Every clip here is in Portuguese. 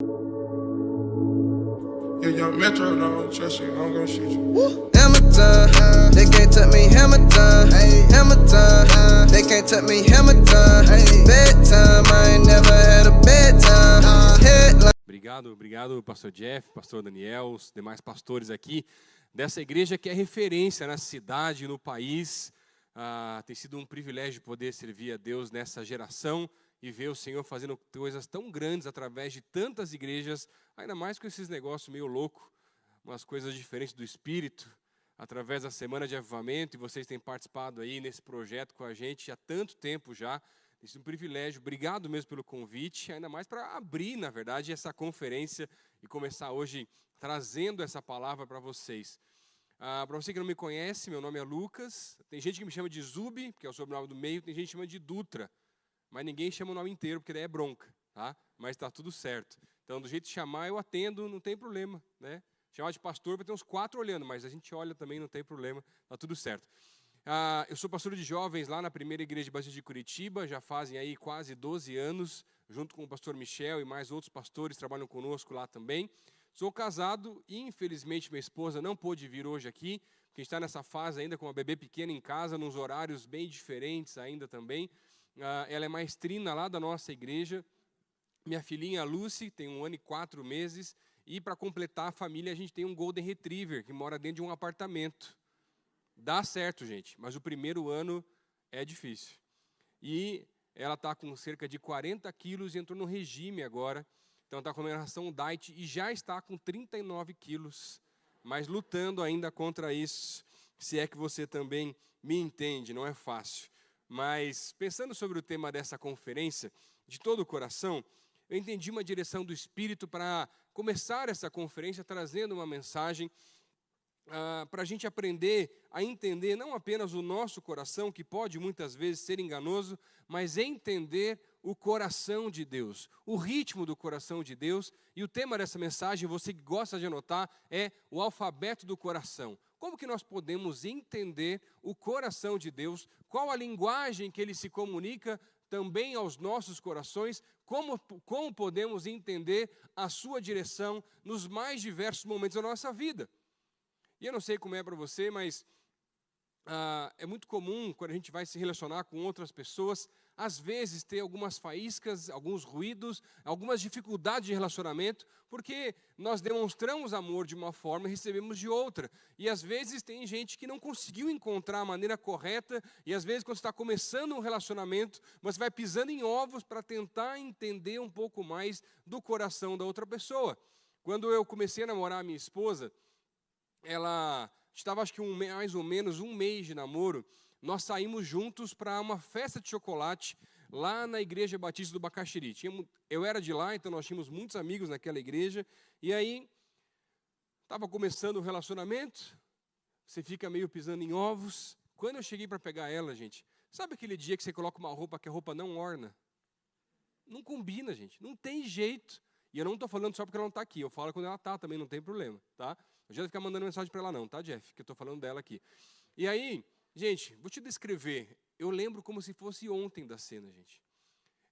Yeah, young Metro, no, trust you, I'm gonna shoot you. Hammer time, they can't touch me, hammer time, hammer time, they can't touch me, hammer time, bedtime, I ain't never had a bedtime, headline. Obrigado, pastor Jeff, pastor Daniel, os demais pastores aqui dessa igreja que é referência na cidade e no país. Tem sido um privilégio poder servir a Deus nessa geração e ver o Senhor fazendo coisas tão grandes através de tantas igrejas, ainda mais com esses negócios meio loucos, umas coisas diferentes do Espírito, através da Semana de Avivamento, e vocês têm participado aí nesse projeto com a gente há tanto tempo já. Tem sido um privilégio, obrigado mesmo pelo convite, ainda mais para abrir, na verdade, essa conferência e começar hoje trazendo essa palavra para vocês. Para você que não me conhece, meu nome é Lucas, tem gente que me chama de Zubi, que é o sobrenome do meio, tem gente que chama de Dutra, mas ninguém chama o nome inteiro, porque daí é bronca, tá? Mas está tudo certo. Então, do jeito de chamar, eu atendo, não tem problema, né? Chamar de pastor, vai ter uns 4 olhando, mas a gente olha também, não tem problema, está tudo certo. Eu sou pastor de jovens lá na primeira igreja Batista de Curitiba, já fazem aí quase 12 anos, junto com o pastor Michel e mais outros pastores trabalham conosco lá também. Sou casado e, infelizmente, minha esposa não pôde vir hoje aqui, porque a gente está nessa fase ainda com uma bebê pequena em casa, nos horários bem diferentes ainda também. Ela é maestrina lá da nossa igreja. Minha filhinha Lucy tem 1 ano e 4 meses. E, para completar a família, a gente tem um Golden Retriever, que mora dentro de um apartamento. Dá certo, gente, mas o primeiro ano é difícil. E ela está com cerca de 40 quilos e entrou no regime agora. Então está comendo ração diet e já está com 39 quilos. Mas lutando ainda contra isso, se é que você também me entende, não é fácil. Mas pensando sobre o tema dessa conferência, de todo o coração, eu entendi uma direção do Espírito para começar essa conferência trazendo uma mensagem para a gente aprender a entender não apenas o nosso coração, que pode muitas vezes ser enganoso, mas entender o coração de Deus, o ritmo do coração de Deus. E o tema dessa mensagem, você que gosta de anotar, é o alfabeto do coração. Como que nós podemos entender o coração de Deus? Qual a linguagem que Ele se comunica também aos nossos corações? Como podemos entender a sua direção nos mais diversos momentos da nossa vida? E eu não sei como é para você, mas é muito comum, quando a gente vai se relacionar com outras pessoas, às vezes ter algumas faíscas, alguns ruídos, algumas dificuldades de relacionamento, porque nós demonstramos amor de uma forma e recebemos de outra. E às vezes tem gente que não conseguiu encontrar a maneira correta, e às vezes quando você está começando um relacionamento, você vai pisando em ovos para tentar entender um pouco mais do coração da outra pessoa. Quando eu comecei a namorar a minha esposa, ela estava acho que mais ou menos um mês de namoro, nós saímos juntos para uma festa de chocolate lá na Igreja Batista do Bacaxiri. Eu era de lá, então nós tínhamos muitos amigos naquela igreja, e aí estava começando o relacionamento, você fica meio pisando em ovos. Quando eu cheguei para pegar ela, gente, sabe aquele dia que você coloca uma roupa que a roupa não orna? Não combina, gente, não tem jeito. E eu não estou falando só porque ela não está aqui, eu falo quando ela está também, não tem problema, tá? Eu já vou ficar mandando mensagem para ela não, tá, Jeff? Que eu estou falando dela aqui. E aí, gente, vou te descrever. Eu lembro como se fosse ontem da cena, gente.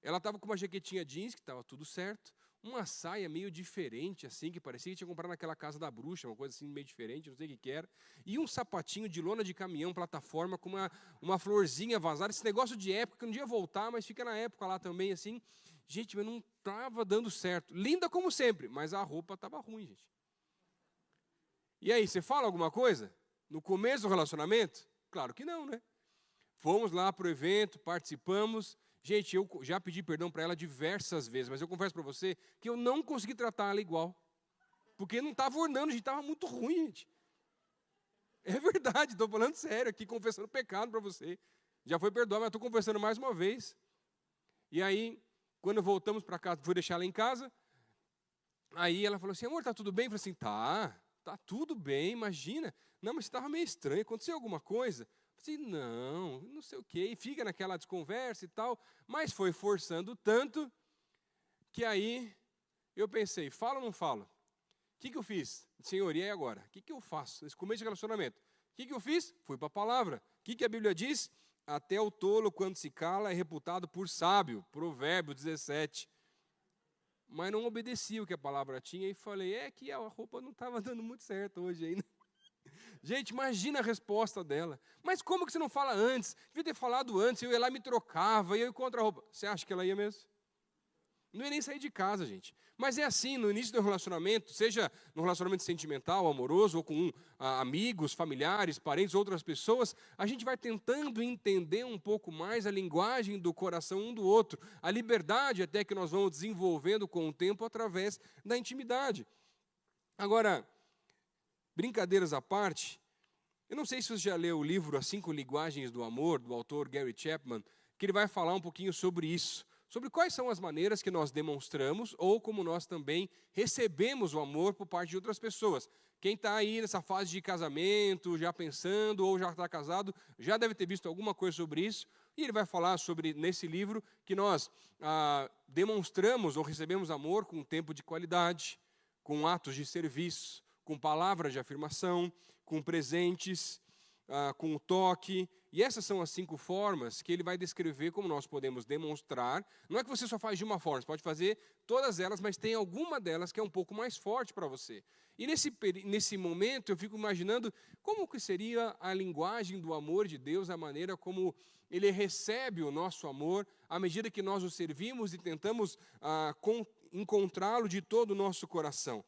Ela estava com uma jaquetinha jeans, que estava tudo certo, uma saia meio diferente, assim, que parecia que tinha comprado naquela casa da bruxa, uma coisa assim meio diferente, não sei o que era, e um sapatinho de lona de caminhão, plataforma, com uma florzinha vazada, esse negócio de época, que não ia voltar, mas fica na época lá também, assim. Gente, mas não estava dando certo. Linda como sempre, mas a roupa estava ruim, gente. E aí, você fala alguma coisa? No começo do relacionamento? Claro que não, né? Fomos lá para o evento, participamos. Gente, eu já pedi perdão para ela diversas vezes, mas eu confesso para você que eu não consegui tratar ela igual. Porque não estava ornando, a gente estava muito ruim, gente. É verdade, estou falando sério aqui, confessando pecado para você. Já foi perdoado, mas estou confessando mais uma vez. E aí, quando voltamos para casa, fui deixar ela em casa, aí ela falou assim, amor, tá tudo bem? Eu falei assim, tá tudo bem, imagina. Não, mas você estava meio estranho, aconteceu alguma coisa? Eu falei assim, não sei o quê. E fica naquela desconversa e tal, mas foi forçando tanto, que aí eu pensei, falo ou não falo? O que eu fiz? Senhor, e aí agora? O que eu faço nesse começo de relacionamento? O que eu fiz? Fui para a palavra. O que a Bíblia diz? Até o tolo, quando se cala, é reputado por sábio. Provérbios 17. mas não obedecia o que a palavra tinha, e falei, é que a roupa não estava dando muito certo hoje ainda. Gente, imagina a resposta dela. Mas como que você não fala antes? Devia ter falado antes, eu ia lá e me trocava, e eu encontro a roupa. Você acha que ela ia mesmo? Não ia nem sair de casa, gente. Mas é assim, no início do relacionamento, seja no relacionamento sentimental, amoroso, ou com amigos, familiares, parentes, outras pessoas, a gente vai tentando entender um pouco mais a linguagem do coração um do outro, a liberdade até que nós vamos desenvolvendo com o tempo através da intimidade. Agora, brincadeiras à parte, eu não sei se você já leu o livro As 5 Linguagens do Amor, do autor Gary Chapman, que ele vai falar um pouquinho sobre isso. Sobre quais são as maneiras que nós demonstramos ou como nós também recebemos o amor por parte de outras pessoas. Quem está aí nessa fase de casamento, já pensando ou já está casado, já deve ter visto alguma coisa sobre isso. E ele vai falar sobre, nesse livro, que nós demonstramos ou recebemos amor com tempo de qualidade, com atos de serviço, com palavras de afirmação, com presentes, com o toque. E essas são as 5 formas que ele vai descrever como nós podemos demonstrar. Não é que você só faz de uma forma, você pode fazer todas elas, mas tem alguma delas que é um pouco mais forte para você. E nesse momento eu fico imaginando como que seria a linguagem do amor de Deus, a maneira como Ele recebe o nosso amor, à medida que nós o servimos e tentamos encontrá-lo de todo o nosso coração.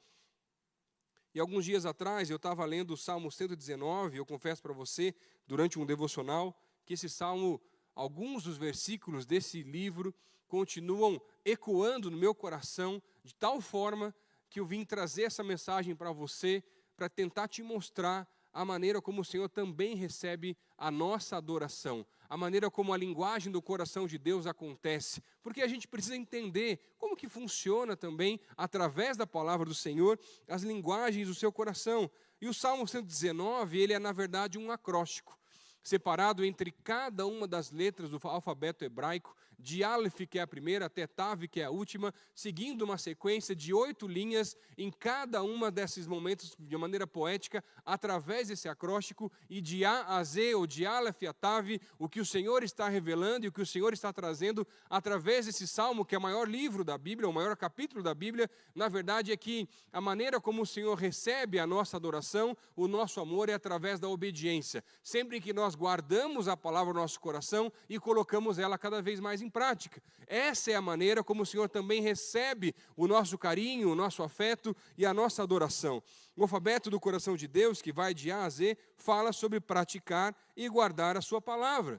E alguns dias atrás eu estava lendo o Salmo 119, eu confesso para você, durante um devocional, que esse salmo, alguns dos versículos desse livro, continuam ecoando no meu coração, de tal forma que eu vim trazer essa mensagem para você, para tentar te mostrar a maneira como o Senhor também recebe a nossa adoração, a maneira como a linguagem do coração de Deus acontece, porque a gente precisa entender como que funciona também, através da palavra do Senhor, as linguagens do seu coração. E o Salmo 119, ele é na verdade um acróstico, separado entre cada uma das letras do alfabeto hebraico, de Aleph, que é a primeira, até Tav, que é a última, seguindo uma sequência de 8 linhas em cada uma desses momentos, de maneira poética, através desse acróstico, e de A a Z, ou de Aleph a Tav, o que o Senhor está revelando e o que o Senhor está trazendo através desse salmo, que é o maior livro da Bíblia, o maior capítulo da Bíblia. Na verdade é que a maneira como o Senhor recebe a nossa adoração, o nosso amor, é através da obediência. Sempre que nós guardamos a palavra no nosso coração e colocamos ela cada vez mais em prática. Essa é a maneira como o Senhor também recebe o nosso carinho, o nosso afeto e a nossa adoração. O alfabeto do coração de Deus, que vai de A a Z, fala sobre praticar e guardar a sua palavra.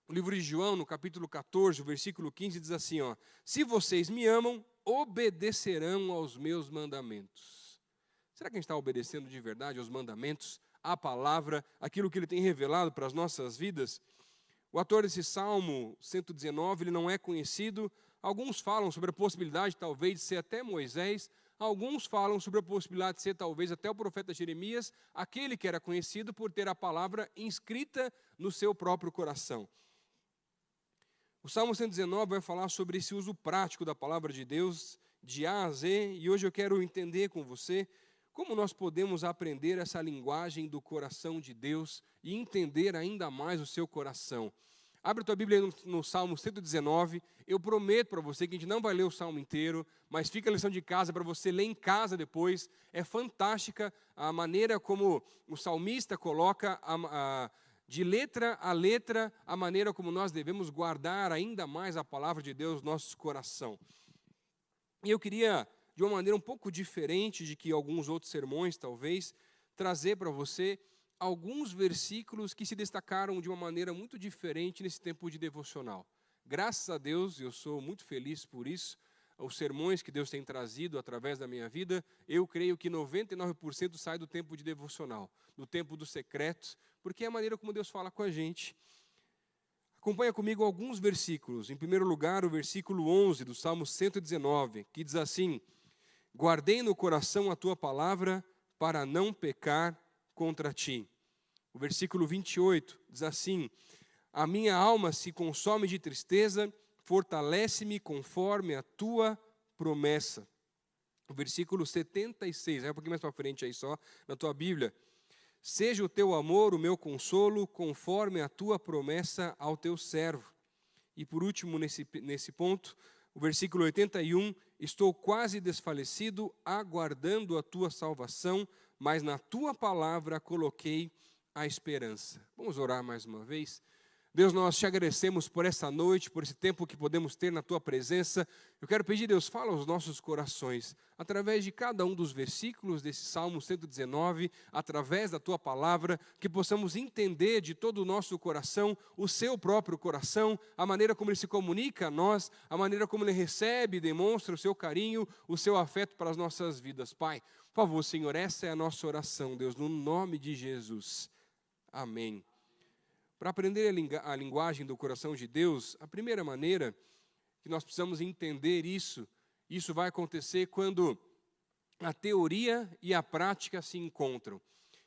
O livro de João, no capítulo 14, o versículo 15, diz assim, se vocês me amam, obedecerão aos meus mandamentos. Será que a gente está obedecendo de verdade aos mandamentos, à palavra, aquilo que Ele tem revelado para as nossas vidas? O autor desse Salmo 119, ele não é conhecido. Alguns falam sobre a possibilidade, talvez, de ser até Moisés. Alguns falam sobre a possibilidade de ser, talvez, até o profeta Jeremias, aquele que era conhecido por ter a palavra inscrita no seu próprio coração. O Salmo 119 vai falar sobre esse uso prático da palavra de Deus, de A a Z, e hoje eu quero entender com você como nós podemos aprender essa linguagem do coração de Deus e entender ainda mais o seu coração. Abre a tua Bíblia no Salmo 119. Eu prometo para você que a gente não vai ler o Salmo inteiro, mas fica a lição de casa para você ler em casa depois. É fantástica a maneira como o salmista coloca de letra a letra a maneira como nós devemos guardar ainda mais a palavra de Deus no nosso coração. E eu queria, de uma maneira um pouco diferente de que alguns outros sermões, talvez, trazer para você alguns versículos que se destacaram de uma maneira muito diferente nesse tempo de devocional. Graças a Deus, eu sou muito feliz por isso. Os sermões que Deus tem trazido através da minha vida, eu creio que 99% sai do tempo de devocional, do tempo do secreto, porque é a maneira como Deus fala com a gente. Acompanha comigo alguns versículos. Em primeiro lugar, o versículo 11 do Salmo 119, que diz assim: guardei no coração a tua palavra para não pecar contra ti. O versículo 28 diz assim: a minha alma se consome de tristeza, fortalece-me conforme a tua promessa. O versículo 76, vai um pouquinho mais para frente aí só, na tua Bíblia. Seja o teu amor o meu consolo, conforme a tua promessa ao teu servo. E por último, nesse ponto, o versículo 81, Estou quase desfalecido, aguardando a tua salvação, mas na tua palavra coloquei a esperança. Vamos orar mais uma vez? Deus, nós te agradecemos por essa noite, por esse tempo que podemos ter na tua presença. Eu quero pedir, Deus, fala aos nossos corações, através de cada um dos versículos desse Salmo 119, através da tua palavra, que possamos entender de todo o nosso coração, o seu próprio coração, a maneira como ele se comunica a nós, a maneira como ele recebe e demonstra o seu carinho, o seu afeto para as nossas vidas. Pai, por favor, Senhor, essa é a nossa oração, Deus, no nome de Jesus. Amém. Para aprender a linguagem do coração de Deus, a primeira maneira que nós precisamos entender isso vai acontecer quando a teoria e a prática se encontram.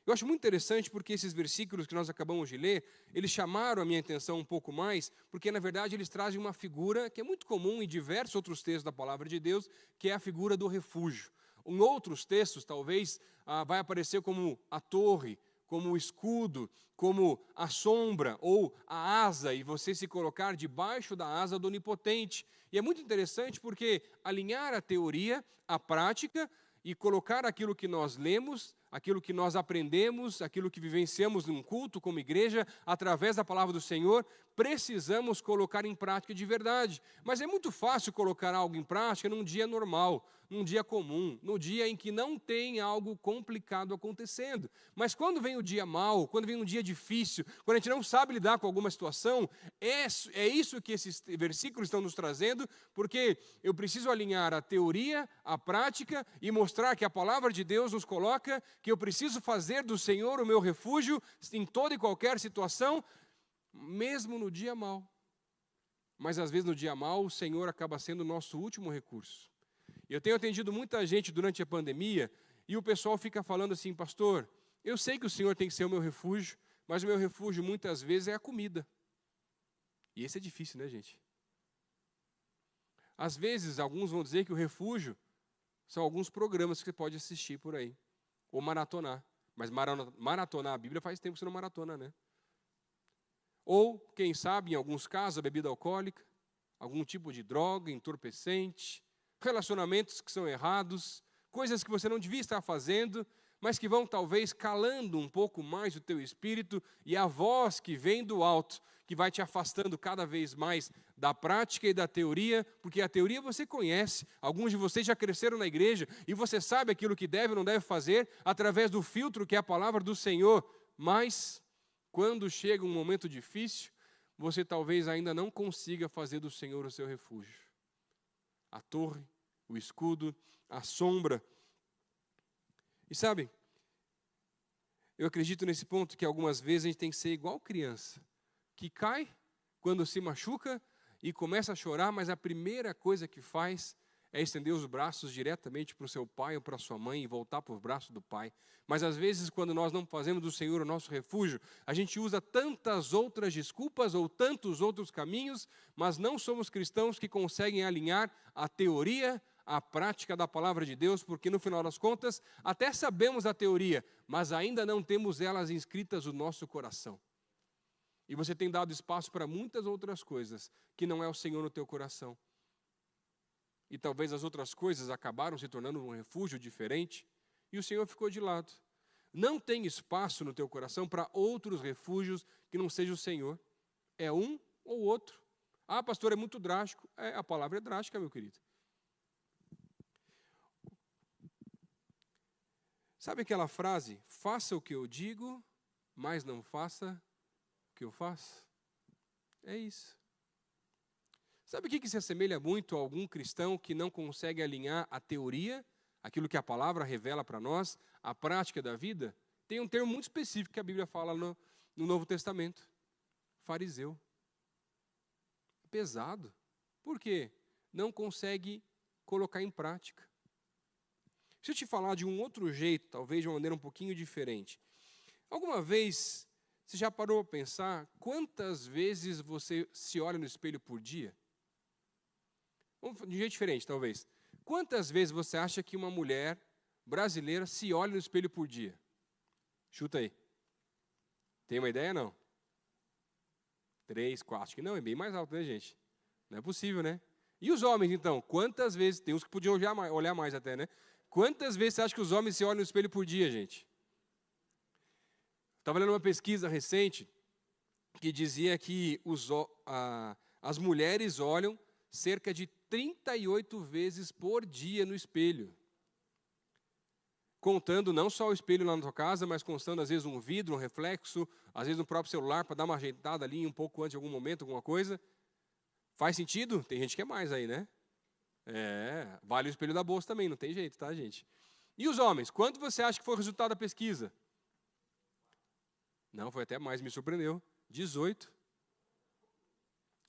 Eu acho muito interessante porque esses versículos que nós acabamos de ler, eles chamaram a minha atenção um pouco mais, porque na verdade eles trazem uma figura que é muito comum em diversos outros textos da palavra de Deus, que é a figura do refúgio. Em outros textos, talvez, vai aparecer como a torre, como o escudo, como a sombra ou a asa, e você se colocar debaixo da asa do Onipotente. E é muito interessante porque alinhar a teoria, a prática, e colocar aquilo que nós lemos, aquilo que nós aprendemos, aquilo que vivenciamos num culto como igreja, através da palavra do Senhor, precisamos colocar em prática de verdade. Mas é muito fácil colocar algo em prática num dia normal, num dia comum, no dia em que não tem algo complicado acontecendo. Mas quando vem o dia mau, quando vem um dia difícil, quando a gente não sabe lidar com alguma situação, é isso que esses versículos estão nos trazendo, porque eu preciso alinhar a teoria, a prática e mostrar que a palavra de Deus nos coloca que eu preciso fazer do Senhor o meu refúgio em toda e qualquer situação, mesmo no dia mau. Mas às vezes no dia mau o Senhor acaba sendo o nosso último recurso. Eu tenho atendido muita gente durante a pandemia e o pessoal fica falando assim, pastor, eu sei que o Senhor tem que ser o meu refúgio, mas o meu refúgio muitas vezes é a comida. E esse é difícil, né, gente? Às vezes, alguns vão dizer que o refúgio são alguns programas que você pode assistir por aí, ou maratonar. Mas maratonar a Bíblia faz tempo que você não maratona, né? Ou, quem sabe, em alguns casos, a bebida alcoólica, algum tipo de droga, entorpecente, relacionamentos que são errados, coisas que você não devia estar fazendo, mas que vão talvez calando um pouco mais o teu espírito, e a voz que vem do alto, que vai te afastando cada vez mais da prática e da teoria, porque a teoria você conhece, alguns de vocês já cresceram na igreja, e você sabe aquilo que deve ou não deve fazer, através do filtro que é a palavra do Senhor, mas quando chega um momento difícil, você talvez ainda não consiga fazer do Senhor o seu refúgio. A torre, o escudo, a sombra. E sabe, eu acredito nesse ponto que algumas vezes a gente tem que ser igual criança, que cai quando se machuca e começa a chorar, mas a primeira coisa que faz é estender os braços diretamente para o seu pai ou para a sua mãe e voltar para os braços do pai. Mas às vezes, quando nós não fazemos do Senhor o nosso refúgio, a gente usa tantas outras desculpas ou tantos outros caminhos, mas não somos cristãos que conseguem alinhar a teoria, a prática da palavra de Deus, porque no final das contas, até sabemos a teoria, mas ainda não temos elas inscritas no nosso coração. E você tem dado espaço para muitas outras coisas, que não é o Senhor no teu coração. E talvez as outras coisas acabaram se tornando um refúgio diferente, e o Senhor ficou de lado. Não tem espaço no teu coração para outros refúgios que não seja o Senhor. É um ou outro. Ah, pastor, é muito drástico. A palavra é drástica, meu querido. Sabe aquela frase, faça o que eu digo, mas não faça o que eu faço? É isso. Sabe o que se assemelha muito a algum cristão que não consegue alinhar a teoria, aquilo que a palavra revela para nós, a prática da vida? Tem um termo muito específico que a Bíblia fala no Novo Testamento. Fariseu. É pesado. Por quê? Não consegue colocar em prática. Deixa eu te falar de um outro jeito, talvez de uma maneira um pouquinho diferente. Alguma vez, você já parou para pensar quantas vezes você se olha no espelho por dia? De um jeito diferente, talvez. Quantas vezes você acha que uma mulher brasileira se olha no espelho por dia? Chuta aí. Tem uma ideia, não? 3, 4. Acho que não, é bem mais alto, né, gente? Não é possível, né? E os homens, então? Quantas vezes, tem uns que podiam olhar mais até, né? Quantas vezes você acha que os homens se olham no espelho por dia, gente? Estava lendo uma pesquisa recente que dizia que as mulheres olham cerca de 38 vezes por dia no espelho. Contando não só o espelho lá na tua casa, mas contando às vezes um vidro, um reflexo, às vezes no próprio celular para dar uma ajeitada ali um pouco antes de algum momento, alguma coisa. Faz sentido? Tem gente que é mais aí, né? Vale o espelho da bolsa também, não tem jeito, tá, gente? E os homens? Quanto você acha que foi o resultado da pesquisa? Não, foi até mais, me surpreendeu. 18.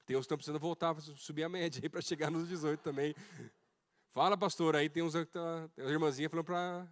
Tem uns que estão precisando voltar para subir a média aí para chegar nos 18 também. Fala, pastor, aí tem uma irmãzinha falando para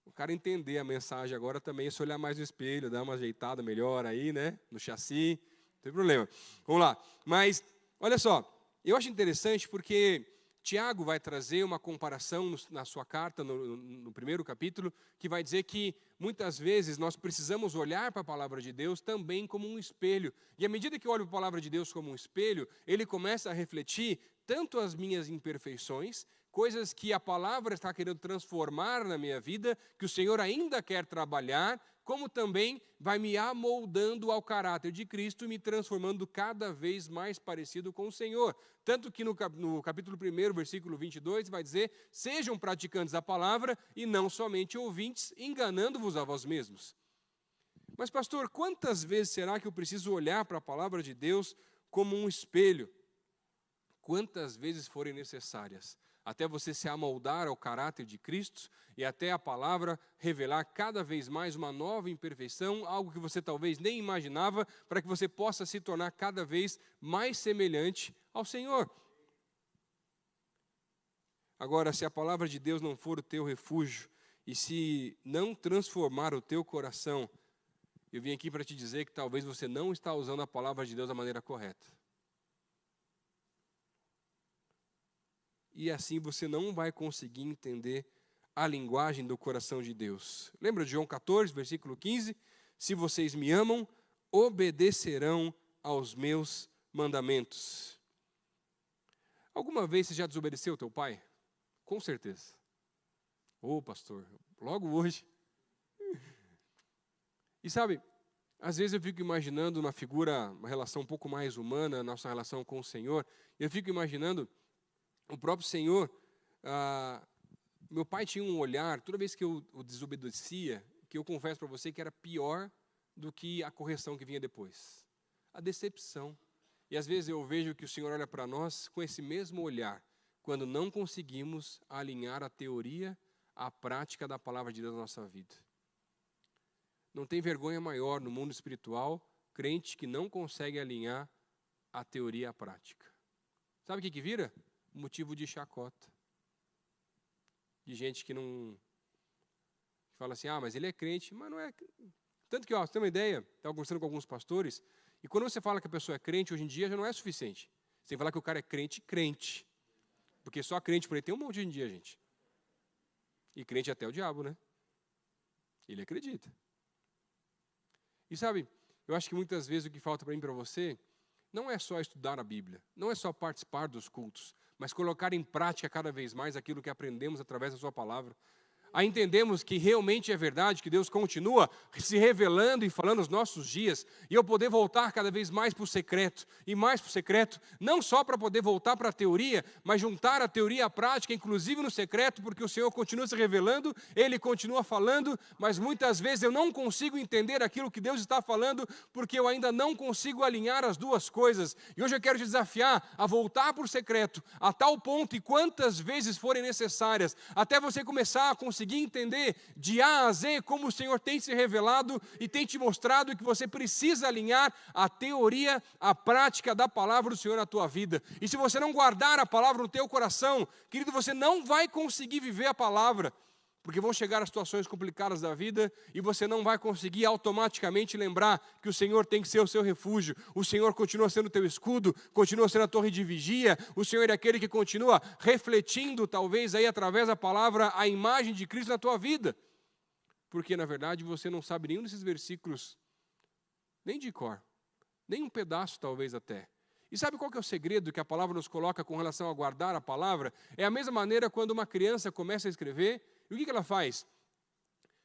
o cara entender a mensagem agora também, se olhar mais no espelho, dar uma ajeitada melhor aí, né? No chassi, não tem problema. Vamos lá. Mas, olha só, eu acho interessante porque Tiago vai trazer uma comparação na sua carta, no primeiro capítulo, que vai dizer que muitas vezes nós precisamos olhar para a palavra de Deus também como um espelho. E à medida que eu olho para a palavra de Deus como um espelho, ele começa a refletir tanto as minhas imperfeições, coisas que a palavra está querendo transformar na minha vida, que o Senhor ainda quer trabalhar, como também vai me amoldando ao caráter de Cristo e me transformando cada vez mais parecido com o Senhor. Tanto que no capítulo 1, versículo 22, vai dizer: sejam praticantes da palavra e não somente ouvintes, enganando-vos a vós mesmos. Mas, pastor, quantas vezes será que eu preciso olhar para a palavra de Deus como um espelho? Quantas vezes forem necessárias, até você se amoldar ao caráter de Cristo e até a palavra revelar cada vez mais uma nova imperfeição, algo que você talvez nem imaginava, para que você possa se tornar cada vez mais semelhante ao Senhor. Agora, se a palavra de Deus não for o teu refúgio e se não transformar o teu coração, eu vim aqui para te dizer que talvez você não está usando a palavra de Deus da maneira correta. E assim você não vai conseguir entender a linguagem do coração de Deus. Lembra de João 14, versículo 15? Se vocês me amam, obedecerão aos meus mandamentos. Alguma vez você já desobedeceu ao teu pai? Com certeza. Ô, pastor, logo hoje. E sabe, às vezes eu fico imaginando uma figura, uma relação um pouco mais humana, nossa relação com o Senhor, eu fico imaginando o próprio Senhor. Meu pai tinha um olhar, toda vez que eu desobedecia, que eu confesso para você que era pior do que a correção que vinha depois. A decepção. E às vezes eu vejo que o Senhor olha para nós com esse mesmo olhar, quando não conseguimos alinhar a teoria à prática da palavra de Deus na nossa vida. Não tem vergonha maior no mundo espiritual, crente que não consegue alinhar a teoria à prática. Sabe o que vira? Motivo de chacota. De gente que não... que fala assim, mas ele é crente, mas não é... Tanto que, você tem uma ideia, estava conversando com alguns pastores, e quando você fala que a pessoa é crente, hoje em dia já não é suficiente. Você tem que falar que o cara é crente, crente. Porque só crente por aí tem um monte hoje em dia, gente. E crente até o diabo, né? Ele acredita. E sabe, eu acho que muitas vezes o que falta para mim e para você não é só estudar a Bíblia, não é só participar dos cultos, mas colocar em prática cada vez mais aquilo que aprendemos através da sua palavra. A entendemos que realmente é verdade, que Deus continua se revelando e falando nos nossos dias, e eu poder voltar cada vez mais para o secreto, e mais para o secreto, não só para poder voltar para a teoria, mas juntar a teoria à prática, inclusive no secreto, porque o Senhor continua se revelando, Ele continua falando, mas muitas vezes eu não consigo entender aquilo que Deus está falando, porque eu ainda não consigo alinhar as duas coisas. E hoje eu quero te desafiar a voltar para o secreto, a tal ponto, e quantas vezes forem necessárias, até você começar a conseguir entender de A a Z como o Senhor tem se revelado e tem te mostrado que você precisa alinhar a teoria, a prática da palavra do Senhor na tua vida. E se você não guardar a palavra no teu coração, querido, você não vai conseguir viver a palavra, porque vão chegar as situações complicadas da vida e você não vai conseguir automaticamente lembrar que o Senhor tem que ser o seu refúgio. O Senhor continua sendo o teu escudo, continua sendo a torre de vigia. O Senhor é aquele que continua refletindo, talvez aí através da palavra, a imagem de Cristo na tua vida. Porque, na verdade, você não sabe nenhum desses versículos, nem de cor, nem um pedaço talvez até. E sabe qual que é o segredo que a palavra nos coloca com relação a guardar a palavra? É a mesma maneira quando uma criança começa a escrever, e o que ela faz?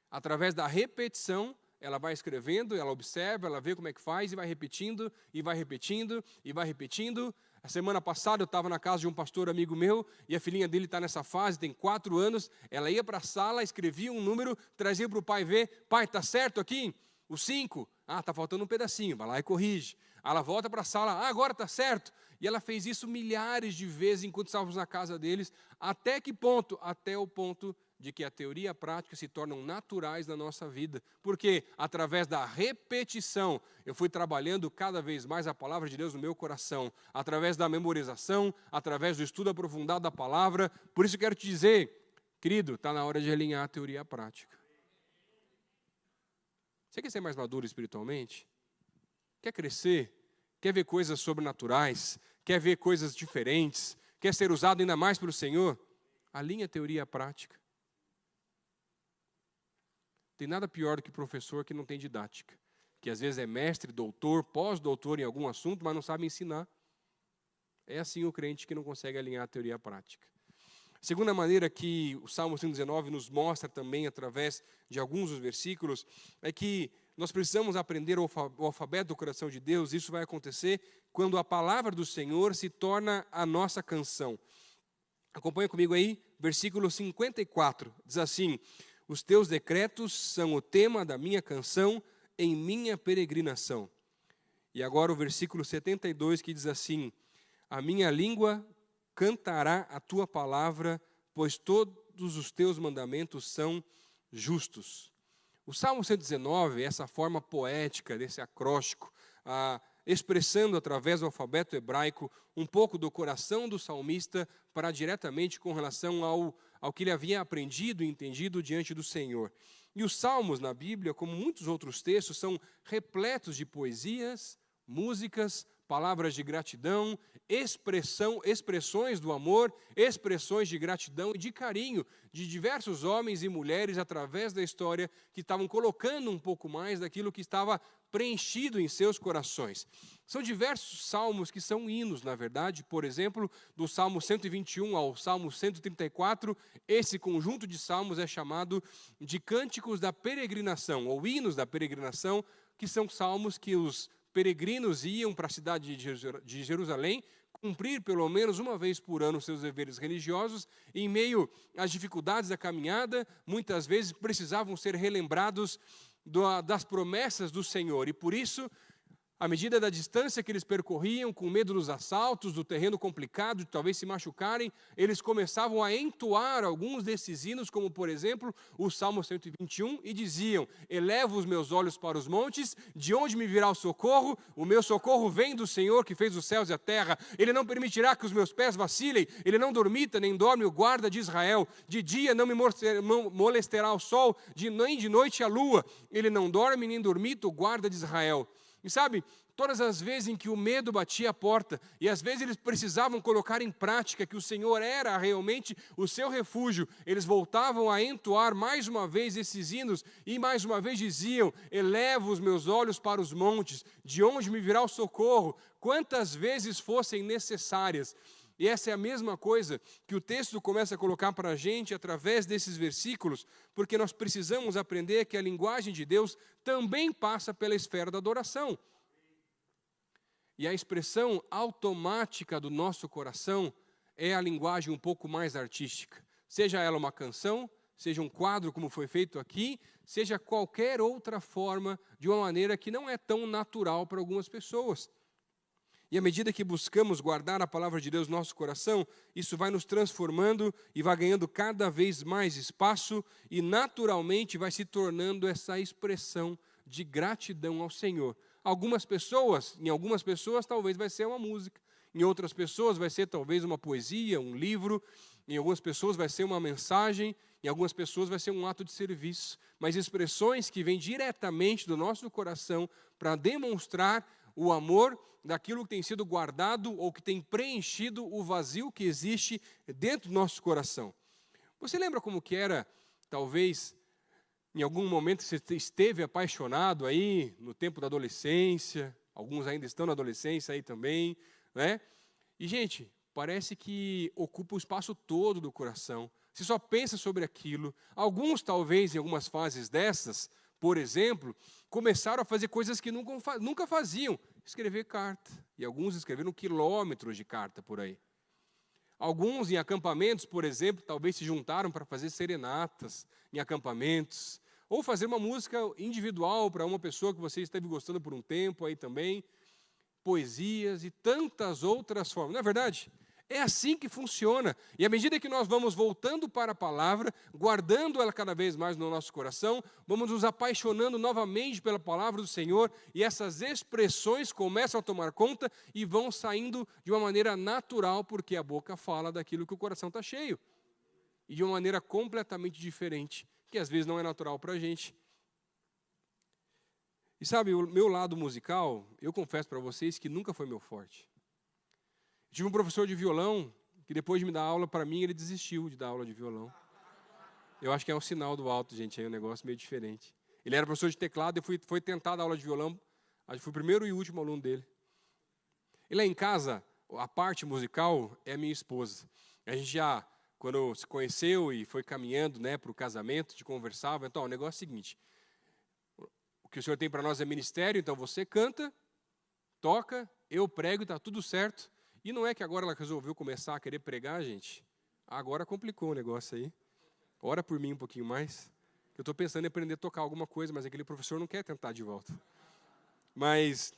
Através da repetição, ela vai escrevendo, ela observa, ela vê como é que faz, e vai repetindo, e vai repetindo, e vai repetindo. A semana passada eu estava na casa de um pastor amigo meu, e a filhinha dele está nessa fase, tem 4 anos, ela ia para a sala, escrevia um número, trazia para o pai ver, pai, está certo aqui? O 5? Ah, está faltando um pedacinho, vai lá e corrige. Ela volta para a sala, agora está certo. E ela fez isso milhares de vezes enquanto estávamos na casa deles. Até que ponto? Até o ponto de que a teoria e a prática se tornam naturais na nossa vida. Porque através da repetição, eu fui trabalhando cada vez mais a palavra de Deus no meu coração. Através da memorização, através do estudo aprofundado da palavra. Por isso eu quero te dizer, querido, está na hora de alinhar a teoria e a prática. Você quer ser mais maduro espiritualmente? Quer crescer? Quer ver coisas sobrenaturais? Quer ver coisas diferentes? Quer ser usado ainda mais pelo Senhor? Alinha a teoria e a prática. Tem nada pior do que professor que não tem didática. Que às vezes é mestre, doutor, pós-doutor em algum assunto, mas não sabe ensinar. É assim o crente que não consegue alinhar a teoria e a prática. A segunda maneira que o Salmo 119 nos mostra também, através de alguns dos versículos, é que nós precisamos aprender o alfabeto do coração de Deus. Isso vai acontecer quando a palavra do Senhor se torna a nossa canção. Acompanha comigo aí, versículo 54. Diz assim: os teus decretos são o tema da minha canção em minha peregrinação. E agora o versículo 72, que diz assim: a minha língua cantará a tua palavra, pois todos os teus mandamentos são justos. O Salmo 119, essa forma poética desse acróstico, expressando através do alfabeto hebraico um pouco do coração do salmista para diretamente com relação ao que ele havia aprendido e entendido diante do Senhor. E os salmos na Bíblia, como muitos outros textos, são repletos de poesias, músicas, palavras de gratidão, expressões do amor, expressões de gratidão e de carinho de diversos homens e mulheres através da história que estavam colocando um pouco mais daquilo que estava preenchido em seus corações. São diversos salmos que são hinos, na verdade. Por exemplo, do Salmo 121 ao Salmo 134, esse conjunto de salmos é chamado de cânticos da peregrinação, ou hinos da peregrinação, que são salmos que os peregrinos iam para a cidade de Jerusalém cumprir pelo menos uma vez por ano seus deveres religiosos, e em meio às dificuldades da caminhada, muitas vezes precisavam ser relembrados das promessas do Senhor, e por isso, à medida da distância que eles percorriam, com medo dos assaltos, do terreno complicado, de talvez se machucarem, eles começavam a entoar alguns desses hinos, como por exemplo, o Salmo 121, e diziam: elevo os meus olhos para os montes, de onde me virá o meu socorro vem do Senhor que fez os céus e a terra, Ele não permitirá que os meus pés vacilem, Ele não dormita nem dorme o guarda de Israel, de dia não me molestará o sol, nem de noite a lua, Ele não dorme nem dormita o guarda de Israel. E sabe, todas as vezes em que o medo batia a porta, e às vezes eles precisavam colocar em prática que o Senhor era realmente o seu refúgio, eles voltavam a entoar mais uma vez esses hinos, e mais uma vez diziam: elevo os meus olhos para os montes, de onde me virá o socorro, quantas vezes fossem necessárias. E essa é a mesma coisa que o texto começa a colocar para a gente através desses versículos, porque nós precisamos aprender que a linguagem de Deus também passa pela esfera da adoração. E a expressão automática do nosso coração é a linguagem um pouco mais artística. Seja ela uma canção, seja um quadro como foi feito aqui, seja qualquer outra forma, de uma maneira que não é tão natural para algumas pessoas. E à medida que buscamos guardar a palavra de Deus no nosso coração, isso vai nos transformando e vai ganhando cada vez mais espaço e naturalmente vai se tornando essa expressão de gratidão ao Senhor. Em algumas pessoas talvez vai ser uma música, em outras pessoas vai ser talvez uma poesia, um livro, em algumas pessoas vai ser uma mensagem, em algumas pessoas vai ser um ato de serviço, mas expressões que vêm diretamente do nosso coração para demonstrar o amor daquilo que tem sido guardado ou que tem preenchido o vazio que existe dentro do nosso coração. Você lembra como que era, talvez, em algum momento você esteve apaixonado aí, no tempo da adolescência, alguns ainda estão na adolescência aí também, né? E, gente, parece que ocupa o espaço todo do coração. Você só pensa sobre aquilo. Alguns, talvez, em algumas fases dessas, por exemplo, começaram a fazer coisas que nunca faziam. Escrever carta. E alguns escreveram quilômetros de carta por aí. Alguns, em acampamentos, por exemplo, talvez se juntaram para fazer serenatas em acampamentos. Ou fazer uma música individual para uma pessoa que você esteve gostando por um tempo aí também. Poesias e tantas outras formas. Não é verdade? É assim que funciona. E à medida que nós vamos voltando para a palavra, guardando ela cada vez mais no nosso coração, vamos nos apaixonando novamente pela palavra do Senhor, e essas expressões começam a tomar conta e vão saindo de uma maneira natural, porque a boca fala daquilo que o coração está cheio. E de uma maneira completamente diferente, que às vezes não é natural para a gente. E sabe, o meu lado musical, eu confesso para vocês que nunca foi meu forte. Tive um professor de violão, que depois de me dar aula, para mim, ele desistiu de dar aula de violão. Eu acho que é um sinal do alto, gente, é um negócio meio diferente. Ele era professor de teclado, e foi tentar dar aula de violão, acho que fui o primeiro e último aluno dele. E lá em casa, a parte musical é a minha esposa. A gente já, quando se conheceu e foi caminhando, né, para o casamento, te conversava, então, o negócio é o seguinte, o que o Senhor tem para nós é ministério, então você canta, toca, eu prego, está tudo certo. E não é que agora ela resolveu começar a querer pregar, gente. Agora complicou o negócio aí. Ora por mim um pouquinho mais. Eu estou pensando em aprender a tocar alguma coisa, mas aquele professor não quer tentar de volta. Mas,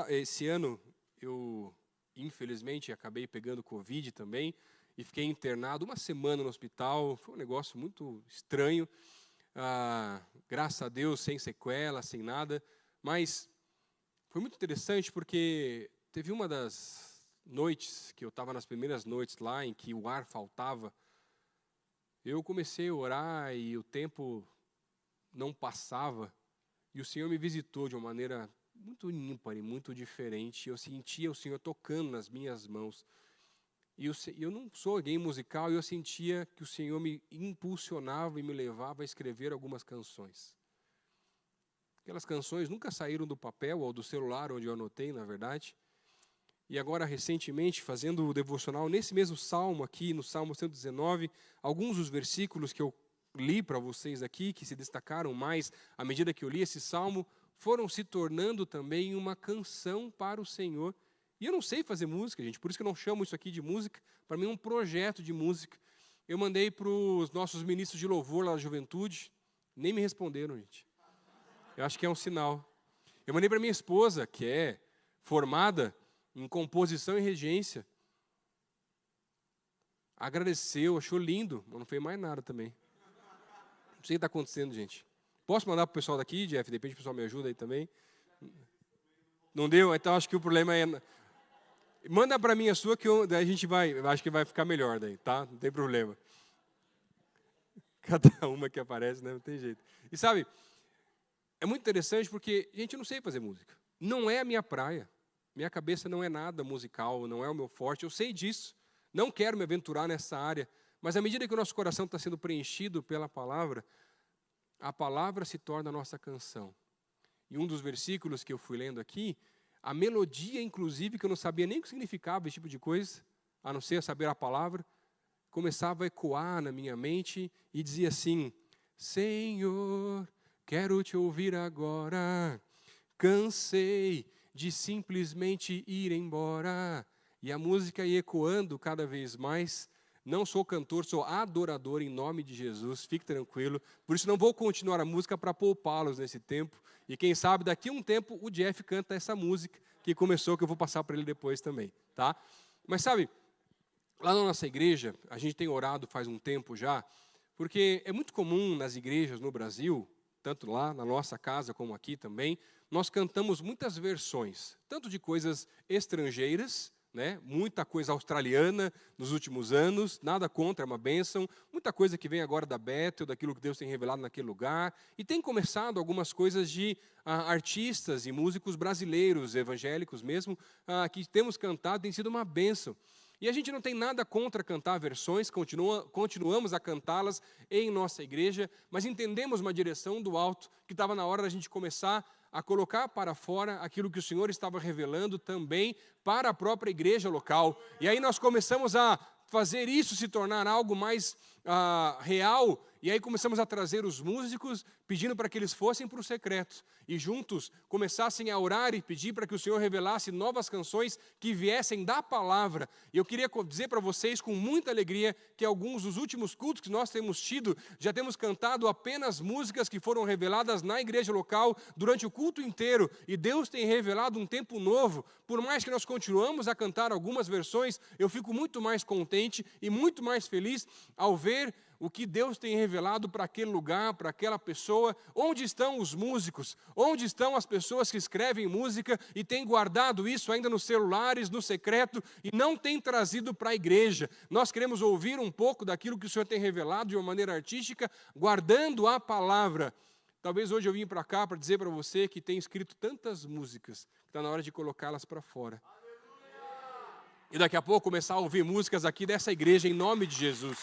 esse ano, eu, infelizmente, acabei pegando Covid também, e fiquei internado uma semana no hospital. Foi um negócio muito estranho. Graças a Deus, sem sequela, sem nada. Mas foi muito interessante porque teve uma das noites, que eu estava nas primeiras noites lá, em que o ar faltava. Eu comecei a orar e o tempo não passava. E o Senhor me visitou de uma maneira muito ímpar e muito diferente. Eu sentia o Senhor tocando nas minhas mãos. E eu não sou alguém musical, e eu sentia que o Senhor me impulsionava e me levava a escrever algumas canções. Aquelas canções nunca saíram do papel ou do celular, onde eu anotei, na verdade. E agora, recentemente, fazendo o devocional, nesse mesmo salmo aqui, no Salmo 119, alguns dos versículos que eu li para vocês aqui, que se destacaram mais à medida que eu li esse salmo, foram se tornando também uma canção para o Senhor. E eu não sei fazer música, gente, por isso que eu não chamo isso aqui de música. Para mim é um projeto de música. Eu mandei para os nossos ministros de louvor lá da juventude, nem me responderam, gente. Eu acho que é um sinal. Eu mandei para minha esposa, que é formada em composição e regência. Agradeceu, achou lindo, mas não fez mais nada também. Não sei o que está acontecendo, gente. Posso mandar para o pessoal daqui, Jeff? De repente o pessoal me ajuda aí também. Não deu? Então acho que o problema é... Manda para mim a sua, que daí a gente vai... Acho que vai ficar melhor daí, tá? Não tem problema. Cada uma que aparece, né? Não tem jeito. E sabe... É muito interessante porque, gente, eu não sei fazer música. Não é a minha praia. Minha cabeça não é nada musical, não é o meu forte. Eu sei disso. Não quero me aventurar nessa área. Mas à medida que o nosso coração está sendo preenchido pela palavra, a palavra se torna a nossa canção. E um dos versículos que eu fui lendo aqui, a melodia, inclusive, que eu não sabia nem o que significava esse tipo de coisa, a não ser saber a palavra, começava a ecoar na minha mente e dizia assim: Senhor, quero te ouvir agora, cansei de simplesmente ir embora. E a música ia ecoando cada vez mais. Não sou cantor, sou adorador em nome de Jesus, fique tranquilo. Por isso não vou continuar a música para poupá-los nesse tempo. E quem sabe daqui a um tempo o Jeff canta essa música que começou, que eu vou passar para ele depois também, tá? Mas sabe, lá na nossa igreja, a gente tem orado faz um tempo já, porque é muito comum nas igrejas no Brasil, tanto lá na nossa casa como aqui também, nós cantamos muitas versões, tanto de coisas estrangeiras, né? Muita coisa australiana nos últimos anos, nada contra, é uma bênção, muita coisa que vem agora da Bethel, daquilo que Deus tem revelado naquele lugar, e tem começado algumas coisas de artistas e músicos brasileiros, evangélicos mesmo, que temos cantado, tem sido uma bênção. E a gente não tem nada contra cantar versões, continuamos a cantá-las em nossa igreja, mas entendemos uma direção do alto, que estava na hora da gente começar a colocar para fora aquilo que o Senhor estava revelando também para a própria igreja local. E aí nós começamos a fazer isso se tornar algo mais real, e aí começamos a trazer os músicos, pedindo para que eles fossem para o secreto, e juntos começassem a orar e pedir para que o Senhor revelasse novas canções que viessem da palavra. E eu queria dizer para vocês com muita alegria que alguns dos últimos cultos que nós temos tido, já temos cantado apenas músicas que foram reveladas na igreja local durante o culto inteiro, e Deus tem revelado um tempo novo. Por mais que nós continuamos a cantar algumas versões, eu fico muito mais contente e muito mais feliz ao ver o que Deus tem revelado para aquele lugar, para aquela pessoa. Onde estão os músicos? Onde estão as pessoas que escrevem música e têm guardado isso ainda nos celulares, no secreto, e não têm trazido para a igreja? Nós queremos ouvir um pouco daquilo que o Senhor tem revelado de uma maneira artística, guardando a palavra. Talvez hoje eu vim para cá para dizer para você que tem escrito tantas músicas, que está na hora de colocá-las para fora. E daqui a pouco começar a ouvir músicas aqui dessa igreja, em nome de Jesus.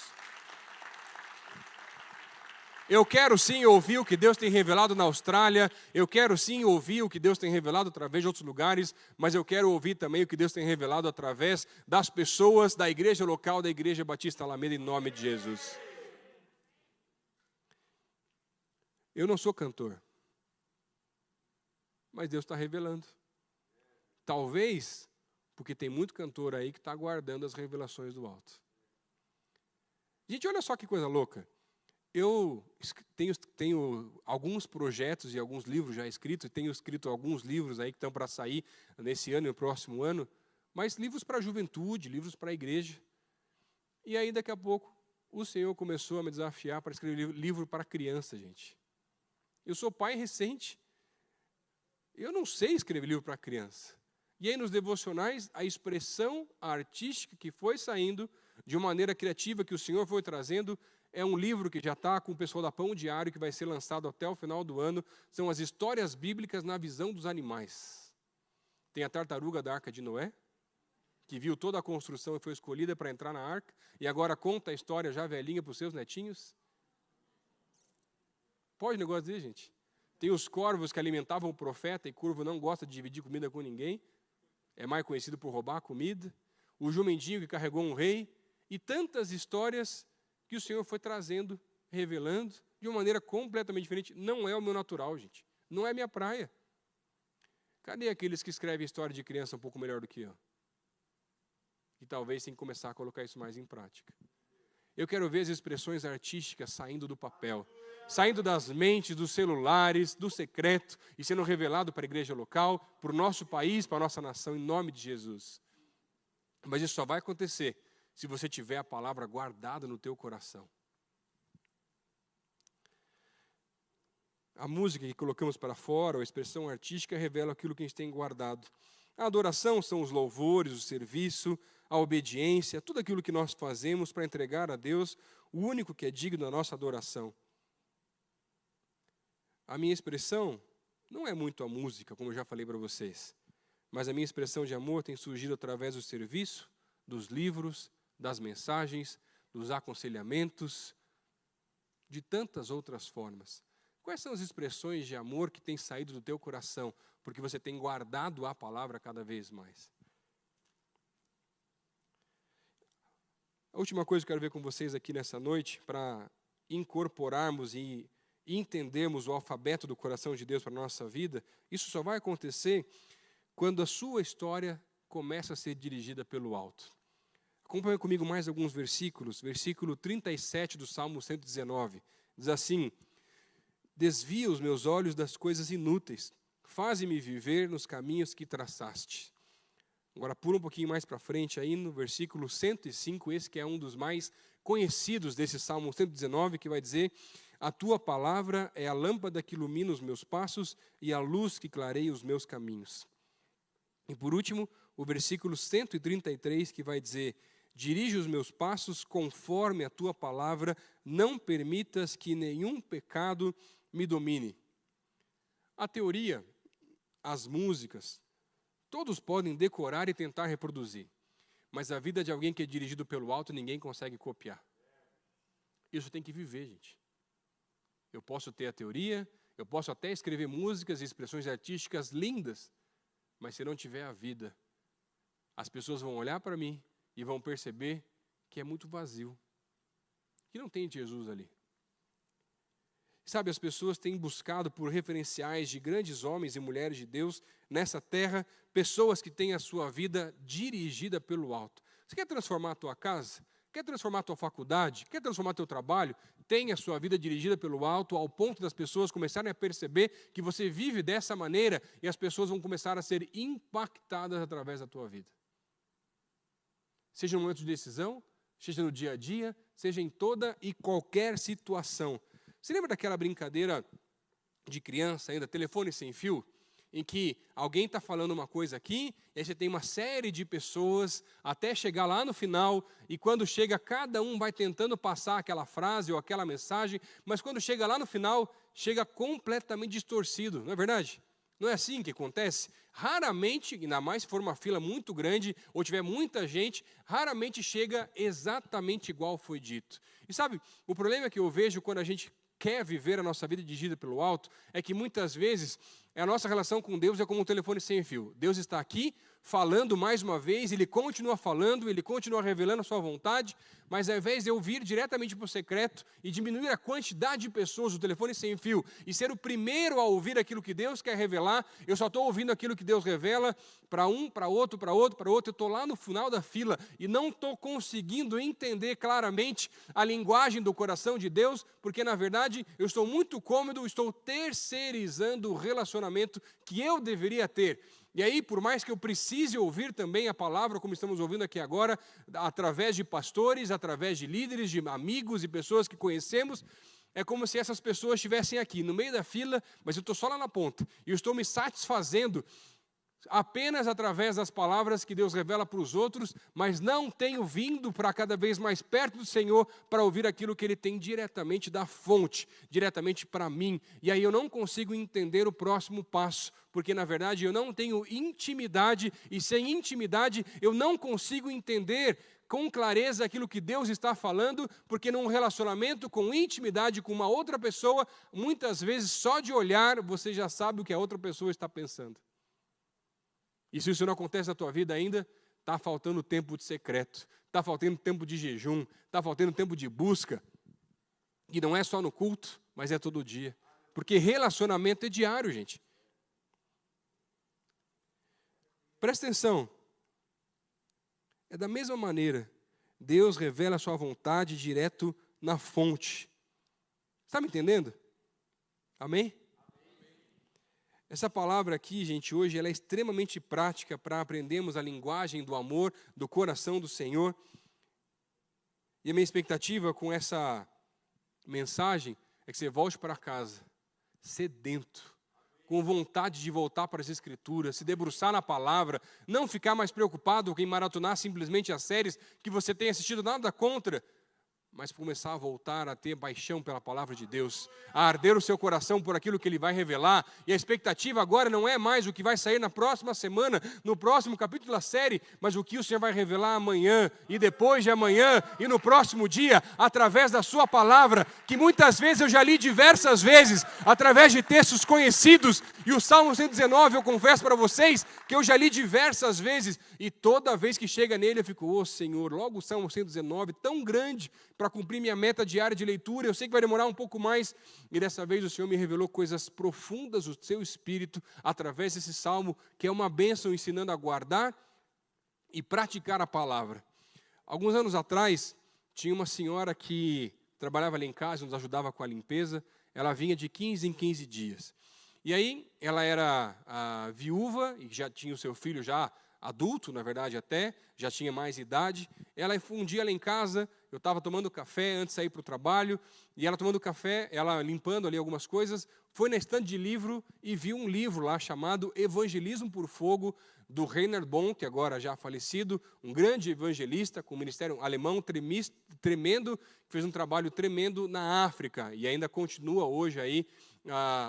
Eu quero sim ouvir o que Deus tem revelado na Austrália, eu quero sim ouvir o que Deus tem revelado através de outros lugares, mas eu quero ouvir também o que Deus tem revelado através das pessoas da igreja local, da Igreja Batista Alameda, em nome de Jesus. Eu não sou cantor, mas Deus está revelando. Talvez porque tem muito cantor aí que está aguardando as revelações do alto. Gente, olha só que coisa louca. Eu tenho alguns projetos e alguns livros já escritos, e tenho escrito alguns livros aí que estão para sair nesse ano e no próximo ano, mas livros para a juventude, livros para a igreja. E aí, daqui a pouco, o Senhor começou a me desafiar para escrever livro para criança, gente. Eu sou pai recente, eu não sei escrever livro para criança. E aí, nos devocionais, a expressão artística que foi saindo, de uma maneira criativa que o Senhor foi trazendo, é um livro que já está com o pessoal da Pão Diário, que vai ser lançado até o final do ano. São as histórias bíblicas na visão dos animais. Tem a tartaruga da Arca de Noé, que viu toda a construção e foi escolhida para entrar na arca, e agora conta a história já velhinha para os seus netinhos. Pode negócio dizer, gente? Tem os corvos que alimentavam o profeta, e corvo não gosta de dividir comida com ninguém. É mais conhecido por roubar a comida. O jumentinho que carregou um rei. E tantas histórias que o Senhor foi trazendo, revelando, de uma maneira completamente diferente. Não é o meu natural, gente. Não é minha praia. Cadê aqueles que escrevem história de criança um pouco melhor do que eu? E talvez tenham que começar a colocar isso mais em prática. Eu quero ver as expressões artísticas saindo do papel, saindo das mentes, dos celulares, do secreto, e sendo revelado para a igreja local, para o nosso país, para a nossa nação, em nome de Jesus. Mas isso só vai acontecer se você tiver a palavra guardada no teu coração. A música que colocamos para fora, a expressão artística, revela aquilo que a gente tem guardado. A adoração são os louvores, o serviço, a obediência, tudo aquilo que nós fazemos para entregar a Deus, o único que é digno da nossa adoração. A minha expressão não é muito a música, como eu já falei para vocês, mas a minha expressão de amor tem surgido através do serviço, dos livros, das mensagens, dos aconselhamentos, de tantas outras formas. Quais são as expressões de amor que têm saído do teu coração, porque você tem guardado a palavra cada vez mais? A última coisa que eu quero ver com vocês aqui nessa noite, para incorporarmos e entendermos o alfabeto do coração de Deus para a nossa vida, isso só vai acontecer quando a sua história começa a ser dirigida pelo alto. Acompanhe comigo mais alguns versículos. Versículo 37 do Salmo 119. Diz assim: desvia os meus olhos das coisas inúteis, faze-me viver nos caminhos que traçaste. Agora pula um pouquinho mais para frente aí no versículo 105, esse que é um dos mais conhecidos desse Salmo 119, que vai dizer: a tua palavra é a lâmpada que ilumina os meus passos e a luz que clareia os meus caminhos. E por último, o versículo 133, que vai dizer: dirige os meus passos conforme a tua palavra, não permitas que nenhum pecado me domine. A teoria, as músicas, todos podem decorar e tentar reproduzir, mas a vida de alguém que é dirigido pelo alto, ninguém consegue copiar. Isso tem que viver, gente. Eu posso ter a teoria, Eu posso até escrever músicas e expressões artísticas lindas, mas se não tiver a vida, as pessoas vão olhar para mim e vão perceber que é muito vazio, que não tem Jesus ali. Sabe, as pessoas têm buscado por referenciais de grandes homens e mulheres de Deus nessa terra, pessoas que têm a sua vida dirigida pelo alto. Você quer transformar a tua casa? Quer transformar a tua faculdade? Quer transformar o teu trabalho? Tenha a sua vida dirigida pelo alto, ao ponto das pessoas começarem a perceber que você vive dessa maneira e as pessoas vão começar a ser impactadas através da tua vida. Seja no momento de decisão, seja no dia a dia, seja em toda e qualquer situação. Você lembra daquela brincadeira de criança ainda, telefone sem fio? Em que alguém está falando uma coisa aqui, e aí você tem uma série de pessoas até chegar lá no final, e quando chega, cada um vai tentando passar aquela frase ou aquela mensagem, mas quando chega lá no final, chega completamente distorcido, não é verdade? Não é assim que acontece? Raramente, ainda mais se for uma fila muito grande, ou tiver muita gente, raramente chega exatamente igual foi dito. E sabe, o problema que eu vejo quando a gente quer viver a nossa vida dirigida pelo alto, é que muitas vezes a nossa relação com Deus é como um telefone sem fio. Deus está aqui falando mais uma vez, Ele continua falando, Ele continua revelando a sua vontade, mas ao invés de eu vir diretamente para o secreto e diminuir a quantidade de pessoas do telefone sem fio e ser o primeiro a ouvir aquilo que Deus quer revelar, eu só estou ouvindo aquilo que Deus revela para um, para outro, para outro, para outro. Eu estou lá no final da fila e não estou conseguindo entender claramente a linguagem do coração de Deus, porque na verdade eu estou muito cômodo, estou terceirizando o relacionamento que eu deveria ter. E aí, por mais que eu precise ouvir também a palavra, como estamos ouvindo aqui agora, através de pastores, através de líderes, de amigos e pessoas que conhecemos, é como se essas pessoas estivessem aqui, no meio da fila, mas eu estou só lá na ponta. E eu estou me satisfazendo apenas através das palavras que Deus revela para os outros, mas não tenho vindo para cada vez mais perto do Senhor para ouvir aquilo que Ele tem diretamente da fonte, diretamente para mim. E aí eu não consigo entender o próximo passo, porque na verdade eu não tenho intimidade, e sem intimidade eu não consigo entender com clareza aquilo que Deus está falando, porque num relacionamento com intimidade com uma outra pessoa, muitas vezes só de olhar você já sabe o que a outra pessoa está pensando. E se isso não acontece na tua vida ainda, está faltando tempo de secreto, está faltando tempo de jejum, está faltando tempo de busca. E não é só no culto, mas é todo dia. Porque relacionamento é diário, gente. Presta atenção. É da mesma maneira, Deus revela a sua vontade direto na fonte. Está me entendendo? Amém? Essa palavra aqui, gente, hoje, ela é extremamente prática para aprendermos a linguagem do amor, do coração do Senhor. E a minha expectativa com essa mensagem é que você volte para casa, sedento, com vontade de voltar para as Escrituras, se debruçar na palavra, não ficar mais preocupado em maratonar simplesmente as séries que você tem assistido, nada contra, mas começar a voltar a ter paixão pela palavra de Deus, a arder o seu coração por aquilo que Ele vai revelar, e a expectativa agora não é mais o que vai sair na próxima semana, no próximo capítulo da série, mas o que o Senhor vai revelar amanhã, e depois de amanhã, e no próximo dia, através da sua palavra, que muitas vezes eu já li diversas vezes, através de textos conhecidos, e o Salmo 119, eu confesso para vocês, que eu já li diversas vezes, e toda vez que chega nele eu fico, ô Senhor, logo o Salmo 119, tão grande, para cumprir minha meta diária de leitura, eu sei que vai demorar um pouco mais, e dessa vez o Senhor me revelou coisas profundas do seu Espírito, através desse salmo, que é uma bênção ensinando a guardar e praticar a palavra. Alguns anos atrás, tinha uma senhora que trabalhava ali em casa, nos ajudava com a limpeza, ela vinha de 15 em 15 dias. E aí, ela era viúva, e já tinha o seu filho já adulto, na verdade até, já tinha mais idade. Ela um dia lá em casa, eu estava tomando café antes de sair para o trabalho, e ela tomando café, ela limpando ali algumas coisas, foi na estante de livro e viu um livro lá chamado Evangelismo por Fogo, do Reinhard Bonk, agora já falecido, um grande evangelista com um ministério alemão tremendo, que fez um trabalho tremendo na África, e ainda continua hoje aí,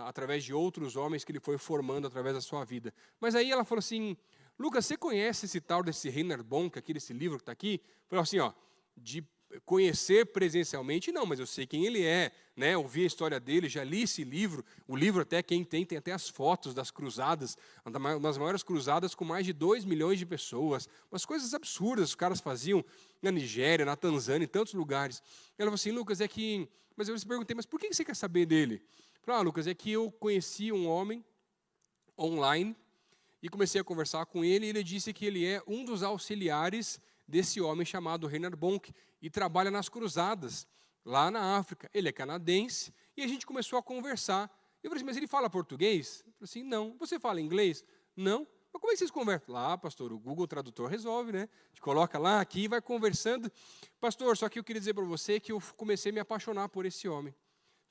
através de outros homens que ele foi formando através da sua vida. Mas aí ela falou assim, Lucas, você conhece esse tal desse Reinhard Bonk, aqui desse livro que está aqui? Falou assim, ó, de conhecer presencialmente, não, mas eu sei quem ele é, né? Ouvi a história dele, já li esse livro. O livro até, quem tem até as fotos das cruzadas, uma das maiores cruzadas com mais de 2 milhões de pessoas. Umas coisas absurdas os caras faziam na Nigéria, na Tanzânia, em tantos lugares. Ela falou assim, Lucas, é que... Mas eu me perguntei, mas por que você quer saber dele? Eu falei, Lucas, é que eu conheci um homem online e comecei a conversar com ele, e ele disse que ele é um dos auxiliares desse homem chamado Reinhard Bonk, e trabalha nas cruzadas, lá na África. Ele é canadense, e a gente começou a conversar. Eu falei assim, mas ele fala português? Eu falei assim, não. Você fala inglês? Não. Mas como é que vocês conversam? Lá, pastor, o Google Tradutor resolve, né? A gente coloca lá, aqui, e vai conversando. Pastor, só que eu queria dizer para você que eu comecei a me apaixonar por esse homem.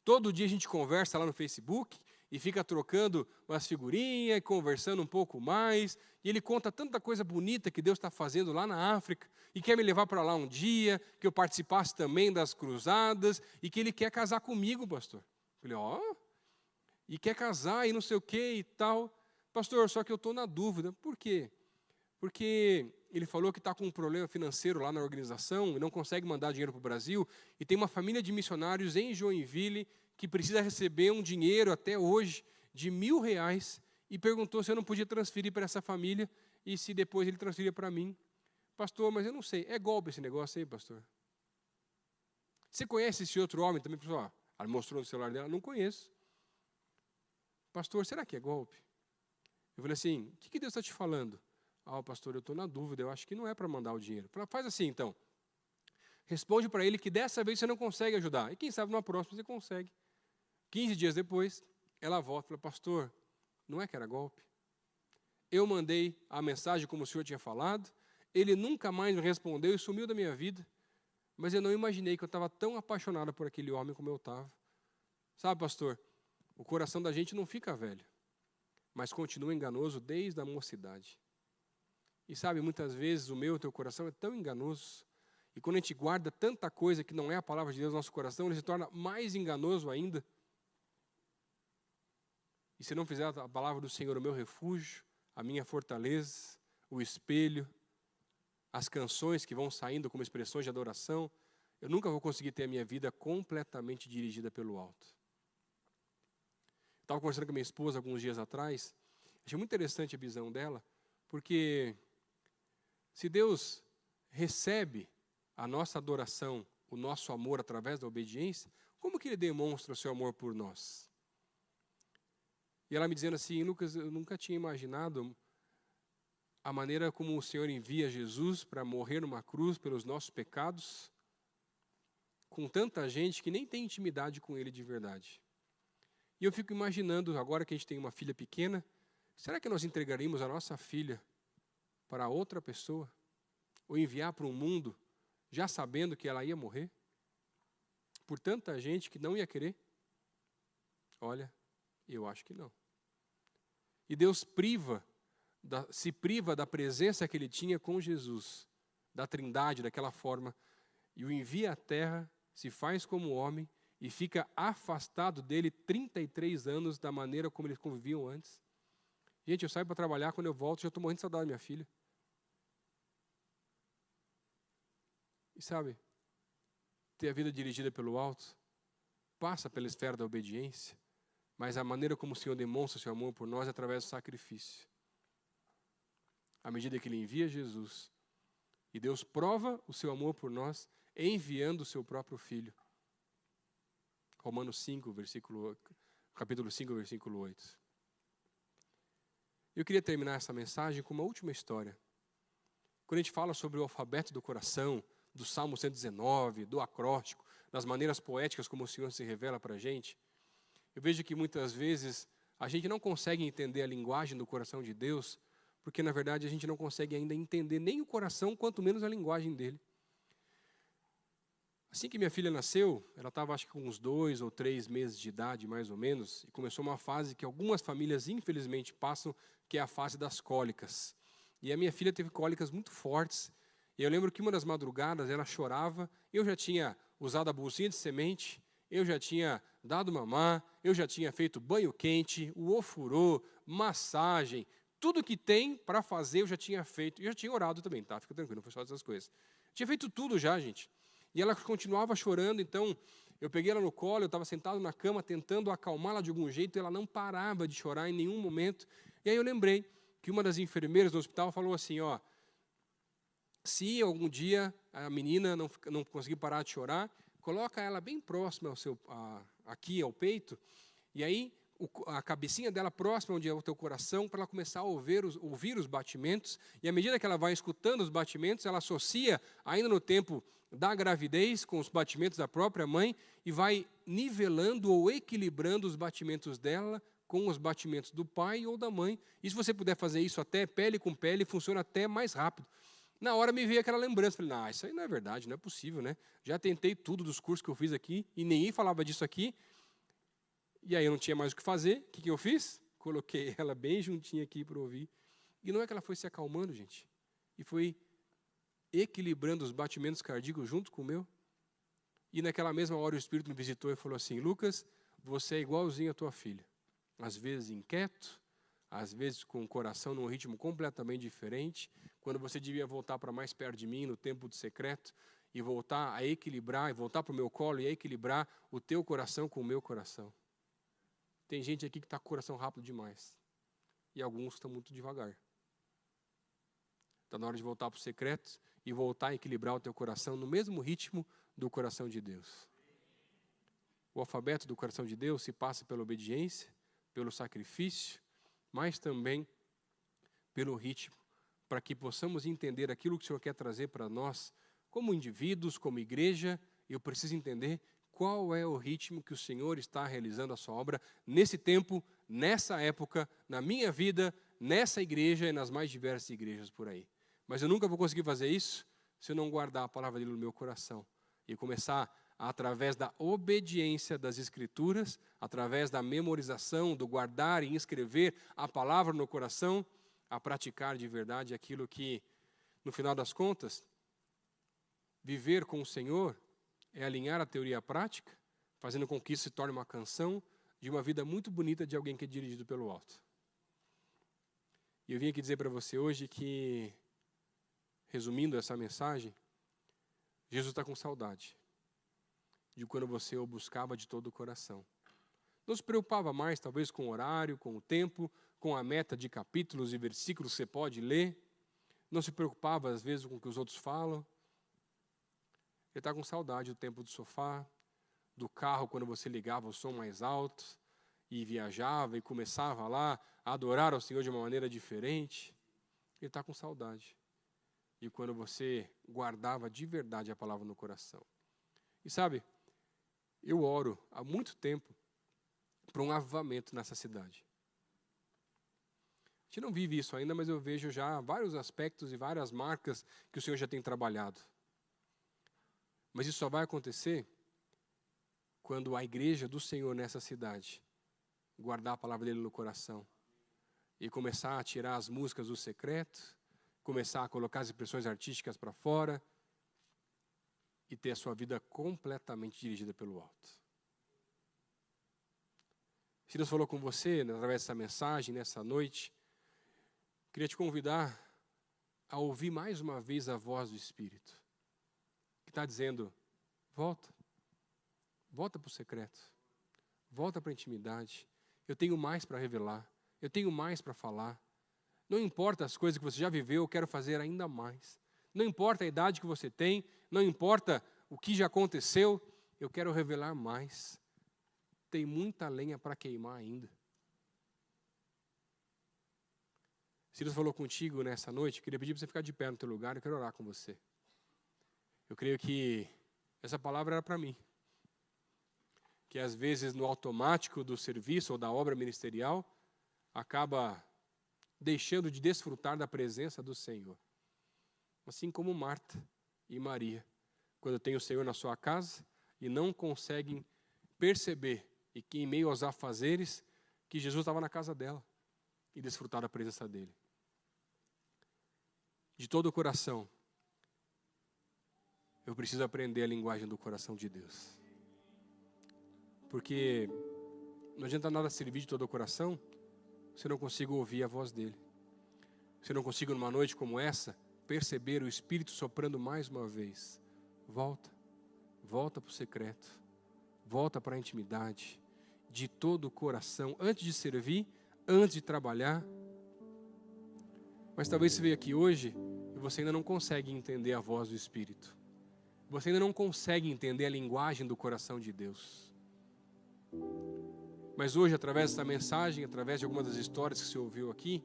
Todo dia a gente conversa lá no Facebook, e fica trocando umas figurinhas, conversando um pouco mais, e ele conta tanta coisa bonita que Deus está fazendo lá na África, e quer me levar para lá um dia, que eu participasse também das cruzadas, e que ele quer casar comigo, pastor. Eu falei, e quer casar, e não sei o que e tal. Pastor, só que eu estou na dúvida. Por quê? Porque ele falou que está com um problema financeiro lá na organização, e não consegue mandar dinheiro para o Brasil, e tem uma família de missionários em Joinville, que precisa receber um dinheiro até hoje de R$1.000, e perguntou se eu não podia transferir para essa família e se depois ele transferia para mim. Pastor, mas eu não sei, é golpe esse negócio aí, pastor? Você conhece esse outro homem também? Pessoal, ela mostrou no celular dela, não conheço. Pastor, será que é golpe? Eu falei assim, o que Deus está te falando? Pastor, eu estou na dúvida, eu acho que não é para mandar o dinheiro. Faz assim então, responde para ele que dessa vez você não consegue ajudar, e quem sabe numa próxima você consegue. 15 dias depois, ela volta e fala, pastor, não é que era golpe? Eu mandei a mensagem como o senhor tinha falado, ele nunca mais me respondeu e sumiu da minha vida, mas eu não imaginei que eu estava tão apaixonada por aquele homem como eu estava. Sabe, pastor, o coração da gente não fica velho, mas continua enganoso desde a mocidade. E sabe, muitas vezes o meu e o teu coração é tão enganoso, e quando a gente guarda tanta coisa que não é a palavra de Deus no nosso coração, ele se torna mais enganoso ainda. E se não fizer a palavra do Senhor o meu refúgio, a minha fortaleza, o espelho, as canções que vão saindo como expressões de adoração, eu nunca vou conseguir ter a minha vida completamente dirigida pelo alto. Estava conversando com a minha esposa alguns dias atrás, achei muito interessante a visão dela, porque se Deus recebe a nossa adoração, o nosso amor através da obediência, como que Ele demonstra o seu amor por nós? E ela me dizendo assim, Lucas, eu nunca tinha imaginado a maneira como o Senhor envia Jesus para morrer numa cruz pelos nossos pecados, com tanta gente que nem tem intimidade com Ele de verdade. E eu fico imaginando, agora que a gente tem uma filha pequena, será que nós entregaríamos a nossa filha para outra pessoa? Ou enviar para um mundo, já sabendo que ela ia morrer? Por tanta gente que não ia querer? Olha, eu acho que não. E Deus se priva da presença que Ele tinha com Jesus, da Trindade, daquela forma, e o envia à terra, se faz como homem, e fica afastado dele 33 anos da maneira como eles conviviam antes. Gente, eu saio para trabalhar, quando eu volto, já estou morrendo de saudade da minha filha. E sabe, ter a vida dirigida pelo alto, passa pela esfera da obediência, mas a maneira como o Senhor demonstra o seu amor por nós é através do sacrifício. À medida que Ele envia Jesus, e Deus prova o seu amor por nós, enviando o seu próprio Filho. Romanos 5, capítulo 5, versículo 8. Eu queria terminar essa mensagem com uma última história. Quando a gente fala sobre o alfabeto do coração, do Salmo 119, do acróstico, das maneiras poéticas como o Senhor se revela para a gente, eu vejo que muitas vezes a gente não consegue entender a linguagem do coração de Deus, porque na verdade a gente não consegue ainda entender nem o coração, quanto menos a linguagem dele. Assim que minha filha nasceu, ela estava acho que com uns 2 ou 3 meses de idade, mais ou menos, e começou uma fase que algumas famílias infelizmente passam, que é a fase das cólicas. E a minha filha teve cólicas muito fortes, e eu lembro que uma das madrugadas ela chorava, eu já tinha usado a bolsinha de semente, eu já tinha dado mamar, eu já tinha feito banho quente, o ofurô, massagem, tudo que tem para fazer eu já tinha feito, e eu já tinha orado também, tá? Fica tranquilo, não foi só essas coisas. Tinha feito tudo já, gente. E ela continuava chorando, então eu peguei ela no colo, eu estava sentado na cama tentando acalmá-la de algum jeito, e ela não parava de chorar em nenhum momento. E aí eu lembrei que uma das enfermeiras do hospital falou assim, ó, se algum dia a menina não conseguir parar de chorar, coloca ela bem próxima aqui ao peito, e aí a cabecinha dela próxima onde é o teu coração, para ela começar a ouvir os batimentos, e à medida que ela vai escutando os batimentos, ela associa, ainda no tempo da gravidez, com os batimentos da própria mãe, e vai nivelando ou equilibrando os batimentos dela com os batimentos do pai ou da mãe. E se você puder fazer isso até pele com pele, funciona até mais rápido. Na hora me veio aquela lembrança, falei, não, isso aí não é verdade, não é possível, né? Já tentei tudo dos cursos que eu fiz aqui, e ninguém falava disso aqui, e aí eu não tinha mais o que fazer. O que eu fiz? Coloquei ela bem juntinha aqui para ouvir. E não é que ela foi se acalmando, gente, e foi equilibrando os batimentos cardíacos junto com o meu. E naquela mesma hora o Espírito me visitou e falou assim, Lucas, você é igualzinho a tua filha. Às vezes inquieto, às vezes com o coração num ritmo completamente diferente, quando você devia voltar para mais perto de mim, no tempo do secreto, e voltar a equilibrar, e voltar para o meu colo e a equilibrar o teu coração com o meu coração. Tem gente aqui que está com o coração rápido demais, e alguns estão muito devagar. Está na hora de voltar para o secreto e voltar a equilibrar o teu coração no mesmo ritmo do coração de Deus. O alfabeto do coração de Deus se passa pela obediência, pelo sacrifício, mas também pelo ritmo, para que possamos entender aquilo que o Senhor quer trazer para nós, como indivíduos, como igreja. Eu preciso entender qual é o ritmo que o Senhor está realizando a sua obra nesse tempo, nessa época, na minha vida, nessa igreja e nas mais diversas igrejas por aí. Mas eu nunca vou conseguir fazer isso se eu não guardar a palavra dele no meu coração e começar, através da obediência das Escrituras, através da memorização, do guardar e inscrever a palavra no coração, a praticar de verdade aquilo que, no final das contas, viver com o Senhor é alinhar a teoria à prática, fazendo com que isso se torne uma canção de uma vida muito bonita de alguém que é dirigido pelo alto. E eu vim aqui dizer para você hoje que, resumindo essa mensagem, Jesus está com saudade de quando você o buscava de todo o coração. Não se preocupava mais, talvez, com o horário, com o tempo, com a meta de capítulos e versículos que você pode ler. Não se preocupava, às vezes, com o que os outros falam. Ele está com saudade do tempo do sofá, do carro, quando você ligava o som mais alto e viajava e começava lá a adorar ao Senhor de uma maneira diferente. Ele está com saudade de quando você guardava de verdade a palavra no coração. E sabe, eu oro há muito tempo para um avivamento nessa cidade. A gente não vive isso ainda, mas eu vejo já vários aspectos e várias marcas que o Senhor já tem trabalhado. Mas isso só vai acontecer quando a igreja do Senhor nessa cidade guardar a palavra dele no coração e começar a tirar as músicas do secreto, começar a colocar as expressões artísticas para fora e ter a sua vida completamente dirigida pelo alto. Se Deus falou com você, através dessa mensagem, nessa noite, queria te convidar a ouvir mais uma vez a voz do Espírito, que está dizendo, volta para o secreto, volta para a intimidade, eu tenho mais para revelar, eu tenho mais para falar. Não importa as coisas que você já viveu, eu quero fazer ainda mais. Não importa a idade que você tem, não importa o que já aconteceu, eu quero revelar mais. Tem muita lenha para queimar ainda. Se Deus falou contigo nessa noite, eu queria pedir para você ficar de pé no teu lugar, eu quero orar com você. Eu creio que essa palavra era para mim. Que às vezes no automático do serviço ou da obra ministerial, acaba deixando de desfrutar da presença do Senhor. Assim como Marta e Maria, quando tem o Senhor na sua casa e não conseguem perceber, e que em meio aos afazeres, que Jesus estava na casa dela e desfrutar da presença dele. De todo o coração, eu preciso aprender a linguagem do coração de Deus. Porque não adianta nada servir de todo o coração se eu não consigo ouvir a voz dele. Se eu não consigo, numa noite como essa, perceber o Espírito soprando mais uma vez. Volta, volta para o secreto, volta para a intimidade, de todo o coração, antes de servir, antes de trabalhar. Mas talvez você veio aqui hoje e você ainda não consegue entender a voz do Espírito. Você ainda não consegue entender a linguagem do coração de Deus. Mas hoje, através dessa mensagem, através de algumas das histórias que você ouviu aqui,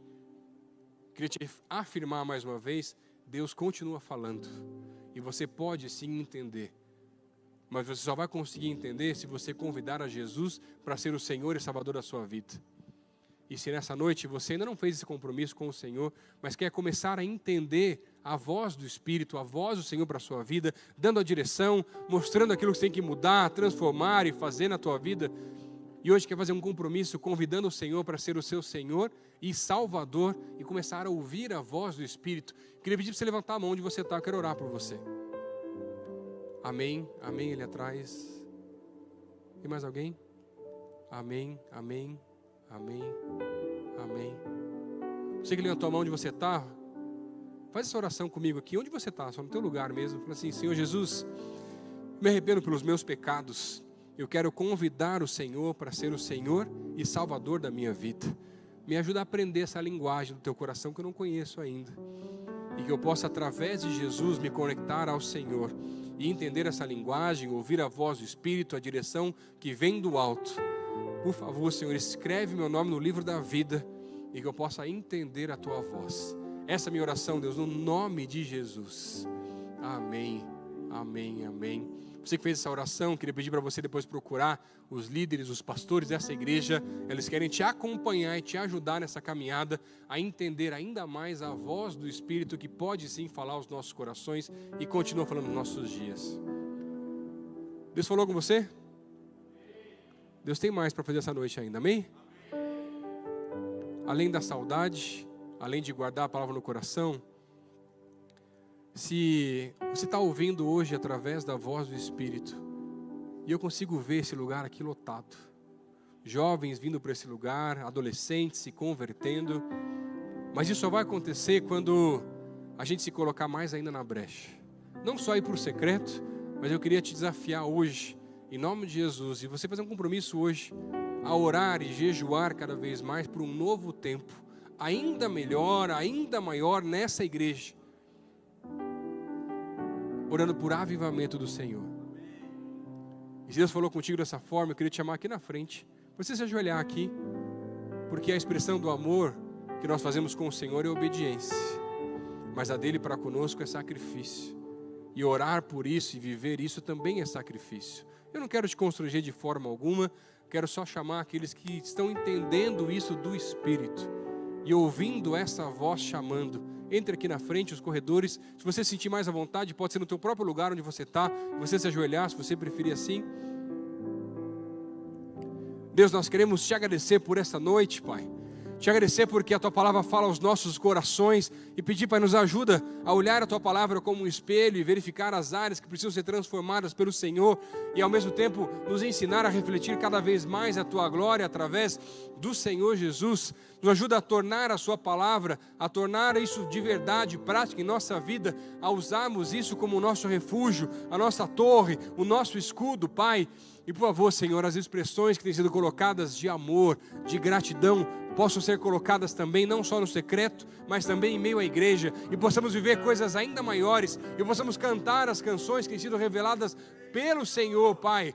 queria te afirmar mais uma vez, Deus continua falando. E você pode sim entender. Mas você só vai conseguir entender se você convidar a Jesus para ser o Senhor e Salvador da sua vida. E se nessa noite você ainda não fez esse compromisso com o Senhor, mas quer começar a entender a voz do Espírito, a voz do Senhor para a sua vida, dando a direção, mostrando aquilo que você tem que mudar, transformar e fazer na tua vida, e hoje quer fazer um compromisso convidando o Senhor para ser o seu Senhor e Salvador e começar a ouvir a voz do Espírito, queria pedir para você levantar a mão onde você está, eu quero orar por você. Amém, amém, ali atrás. Tem mais alguém? Amém, amém, amém, amém. Você que levantou a mão onde você está, faz essa oração comigo aqui, onde você está, só no teu lugar mesmo. Fala assim: Senhor Jesus, me arrependo pelos meus pecados. Eu quero convidar o Senhor para ser o Senhor e Salvador da minha vida. Me ajuda a aprender essa linguagem do teu coração que eu não conheço ainda. E que eu possa, através de Jesus, me conectar ao Senhor e entender essa linguagem, ouvir a voz do Espírito, a direção que vem do alto. Por favor, Senhor, escreve meu nome no livro da vida e que eu possa entender a tua voz. Essa é a minha oração, Deus, no nome de Jesus. Amém, amém, amém. Você que fez essa oração, queria pedir para você depois procurar os líderes, os pastores dessa igreja. Eles querem te acompanhar e te ajudar nessa caminhada a entender ainda mais a voz do Espírito que pode sim falar aos nossos corações e continua falando nos nossos dias. Deus falou com você? Deus tem mais para fazer essa noite ainda, amém? Além da saudade, além de guardar a palavra no coração, se você está ouvindo hoje através da voz do Espírito, e eu consigo ver esse lugar aqui lotado, jovens vindo para esse lugar, adolescentes se convertendo, mas isso só vai acontecer quando a gente se colocar mais ainda na brecha, não só ir para o secreto, mas eu queria te desafiar hoje, em nome de Jesus, e você fazer um compromisso hoje, a orar e jejuar cada vez mais por um novo tempo, ainda melhor, ainda maior nessa igreja, orando por avivamento do Senhor. E se Deus falou contigo dessa forma, eu queria te chamar aqui na frente, para você se ajoelhar aqui, porque a expressão do amor que nós fazemos com o Senhor é obediência, mas a dele para conosco é sacrifício, e orar por isso e viver isso também é sacrifício. Eu não quero te constranger de forma alguma, quero só chamar aqueles que estão entendendo isso do Espírito, e ouvindo essa voz chamando. Entre aqui na frente, os corredores. Se você se sentir mais à vontade, pode ser no teu próprio lugar onde você está, você se ajoelhar, se você preferir assim. Deus, nós queremos te agradecer por essa noite, Pai. Te agradecer porque a Tua Palavra fala aos nossos corações e pedir, Pai, nos ajuda a olhar a Tua Palavra como um espelho e verificar as áreas que precisam ser transformadas pelo Senhor e ao mesmo tempo nos ensinar a refletir cada vez mais a Tua glória através do Senhor Jesus. Nos ajuda a tornar a Sua Palavra, a tornar isso de verdade, prática em nossa vida, a usarmos isso como o nosso refúgio, a nossa torre, o nosso escudo, Pai. E por favor, Senhor, as expressões que têm sido colocadas de amor, de gratidão, possam ser colocadas também, não só no secreto, mas também em meio à igreja, e possamos viver coisas ainda maiores, e possamos cantar as canções que têm sido reveladas pelo Senhor, Pai.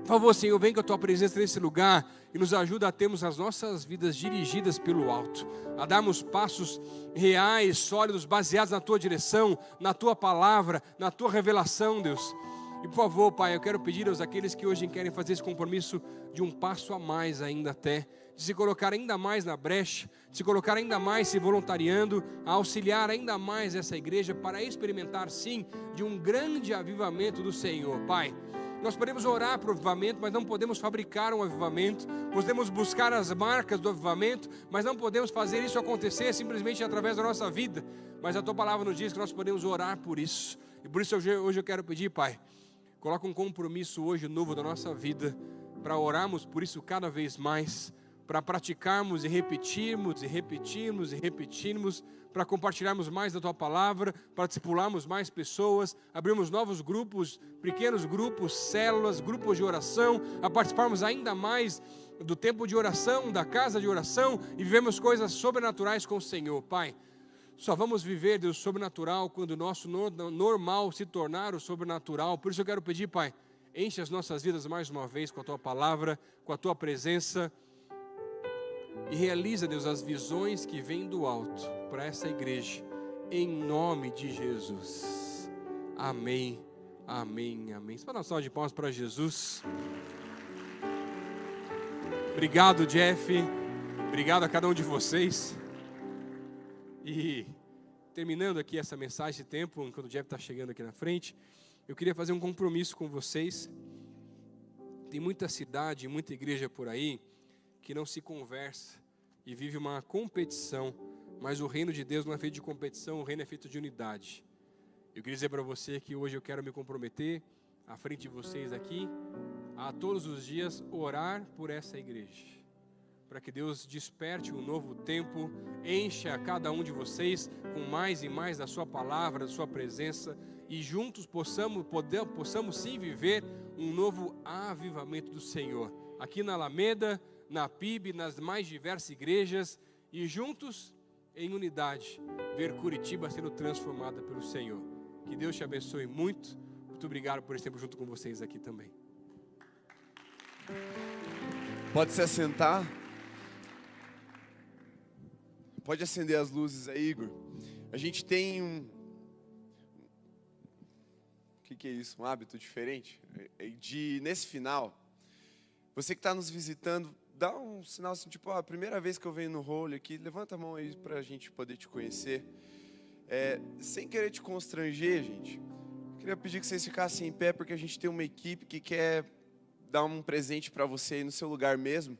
Por favor, Senhor, vem com a Tua presença nesse lugar, e nos ajuda a termos as nossas vidas dirigidas pelo alto, a darmos passos reais, sólidos, baseados na Tua direção, na Tua palavra, na Tua revelação, Deus. E por favor, Pai, eu quero pedir aos aqueles que hoje querem fazer esse compromisso de um passo a mais ainda até, de se colocar ainda mais na brecha, de se colocar ainda mais se voluntariando, a auxiliar ainda mais essa igreja para experimentar sim de um grande avivamento do Senhor, Pai. Nós podemos orar para o avivamento, mas não podemos fabricar um avivamento. Podemos buscar as marcas do avivamento, mas não podemos fazer isso acontecer simplesmente através da nossa vida. Mas a Tua Palavra nos diz que nós podemos orar por isso. E por isso hoje eu quero pedir, Pai, coloca um compromisso hoje novo da nossa vida para orarmos por isso cada vez mais, para praticarmos e repetirmos e repetirmos e repetirmos, para compartilharmos mais da Tua Palavra, para discipularmos mais pessoas, abrirmos novos grupos, pequenos grupos, células, grupos de oração, a participarmos ainda mais do tempo de oração, da casa de oração, e vivemos coisas sobrenaturais com o Senhor. Pai, só vamos viver, Deus, sobrenatural quando o nosso normal se tornar o sobrenatural. Por isso eu quero pedir, Pai, enche as nossas vidas mais uma vez com a Tua Palavra, com a Tua presença, e realiza, Deus, as visões que vêm do alto para essa igreja, em nome de Jesus. Amém, amém, amém. Para uma salva de palmas para Jesus. Obrigado, Jeff. Obrigado a cada um de vocês. E terminando aqui essa mensagem de tempo, enquanto o Jeff está chegando aqui na frente, eu queria fazer um compromisso com vocês. Tem muita cidade, muita igreja por aí que não se conversa e vive uma competição, mas o reino de Deus não é feito de competição, o reino é feito de unidade. Eu queria dizer para você que hoje eu quero me comprometer, à frente de vocês aqui, a todos os dias orar por essa igreja, para que Deus desperte um novo tempo, encha cada um de vocês com mais e mais da sua palavra, da sua presença, e juntos possamos sim viver um novo avivamento do Senhor, aqui na Alameda, na PIB, nas mais diversas igrejas, e juntos, em unidade, ver Curitiba sendo transformada pelo Senhor. Que Deus te abençoe muito. Muito obrigado por esse tempo junto com vocês aqui também. Pode se assentar. Pode acender as luzes aí, Igor. A gente tem um... O que é isso? Um hábito diferente? Nesse final, você que está nos visitando, dá um sinal assim, tipo, a primeira vez que eu venho no Holy aqui, levanta a mão aí para a gente poder te conhecer. Sem querer te constranger, gente, queria pedir que vocês ficassem em pé, porque a gente tem uma equipe que quer dar um presente para você aí no seu lugar mesmo.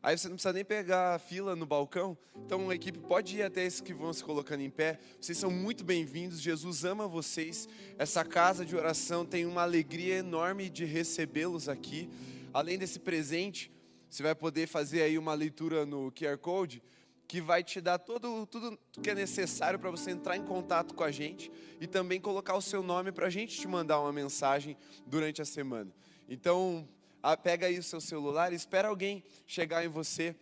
Aí você não precisa nem pegar a fila no balcão. Então a equipe pode ir até esses que vão se colocando em pé. Vocês são muito bem-vindos. Jesus ama vocês. Essa casa de oração tem uma alegria enorme de recebê-los aqui. Além desse presente, você vai poder fazer aí uma leitura no QR Code, que vai te dar tudo que é necessário para você entrar em contato com a gente e também colocar o seu nome para a gente te mandar uma mensagem durante a semana. Então, pega aí o seu celular e espera alguém chegar em você.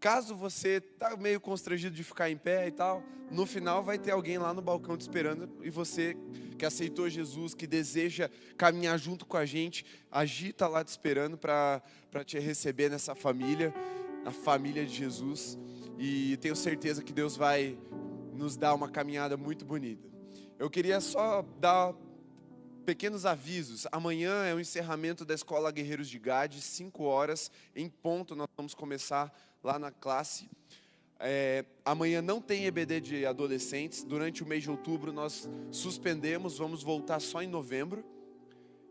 Caso você está meio constrangido de ficar em pé e tal, no final vai ter alguém lá no balcão te esperando, e você que aceitou Jesus, que deseja caminhar junto com a gente, agita lá te esperando para te receber nessa família, a família de Jesus, e tenho certeza que Deus vai nos dar uma caminhada muito bonita. Eu queria só dar pequenos avisos. Amanhã é o encerramento da Escola Guerreiros de Gade, 5 horas, em ponto, nós vamos começar lá na classe. Amanhã não tem EBD de adolescentes. Durante o mês de outubro nós suspendemos, vamos voltar só em novembro.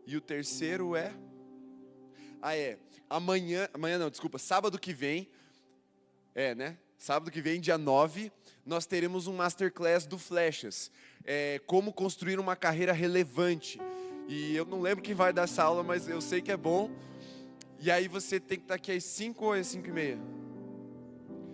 E o terceiro sábado que vem, sábado que vem, dia 9, nós teremos um Masterclass do Flechas, como construir uma carreira relevante. E eu não lembro quem vai dar essa aula, mas eu sei que é bom. E aí você tem que estar aqui às 5 ou às 5h30?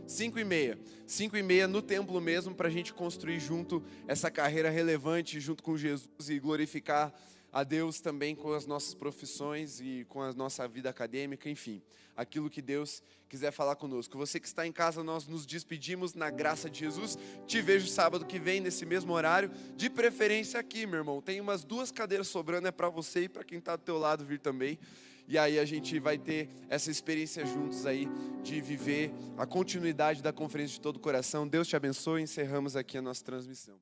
5h30 no templo mesmo, para a gente construir junto essa carreira relevante, junto com Jesus, e glorificar a Deus também com as nossas profissões e com a nossa vida acadêmica, enfim, aquilo que Deus quiser falar conosco. Você que está em casa, nós nos despedimos na graça de Jesus. Te vejo sábado que vem, nesse mesmo horário, de preferência aqui, meu irmão. Tem umas 2 cadeiras sobrando, é para você e para quem está do teu lado vir também. E aí a gente vai ter essa experiência juntos aí, de viver a continuidade da conferência de todo o coração. Deus te abençoe, encerramos aqui a nossa transmissão.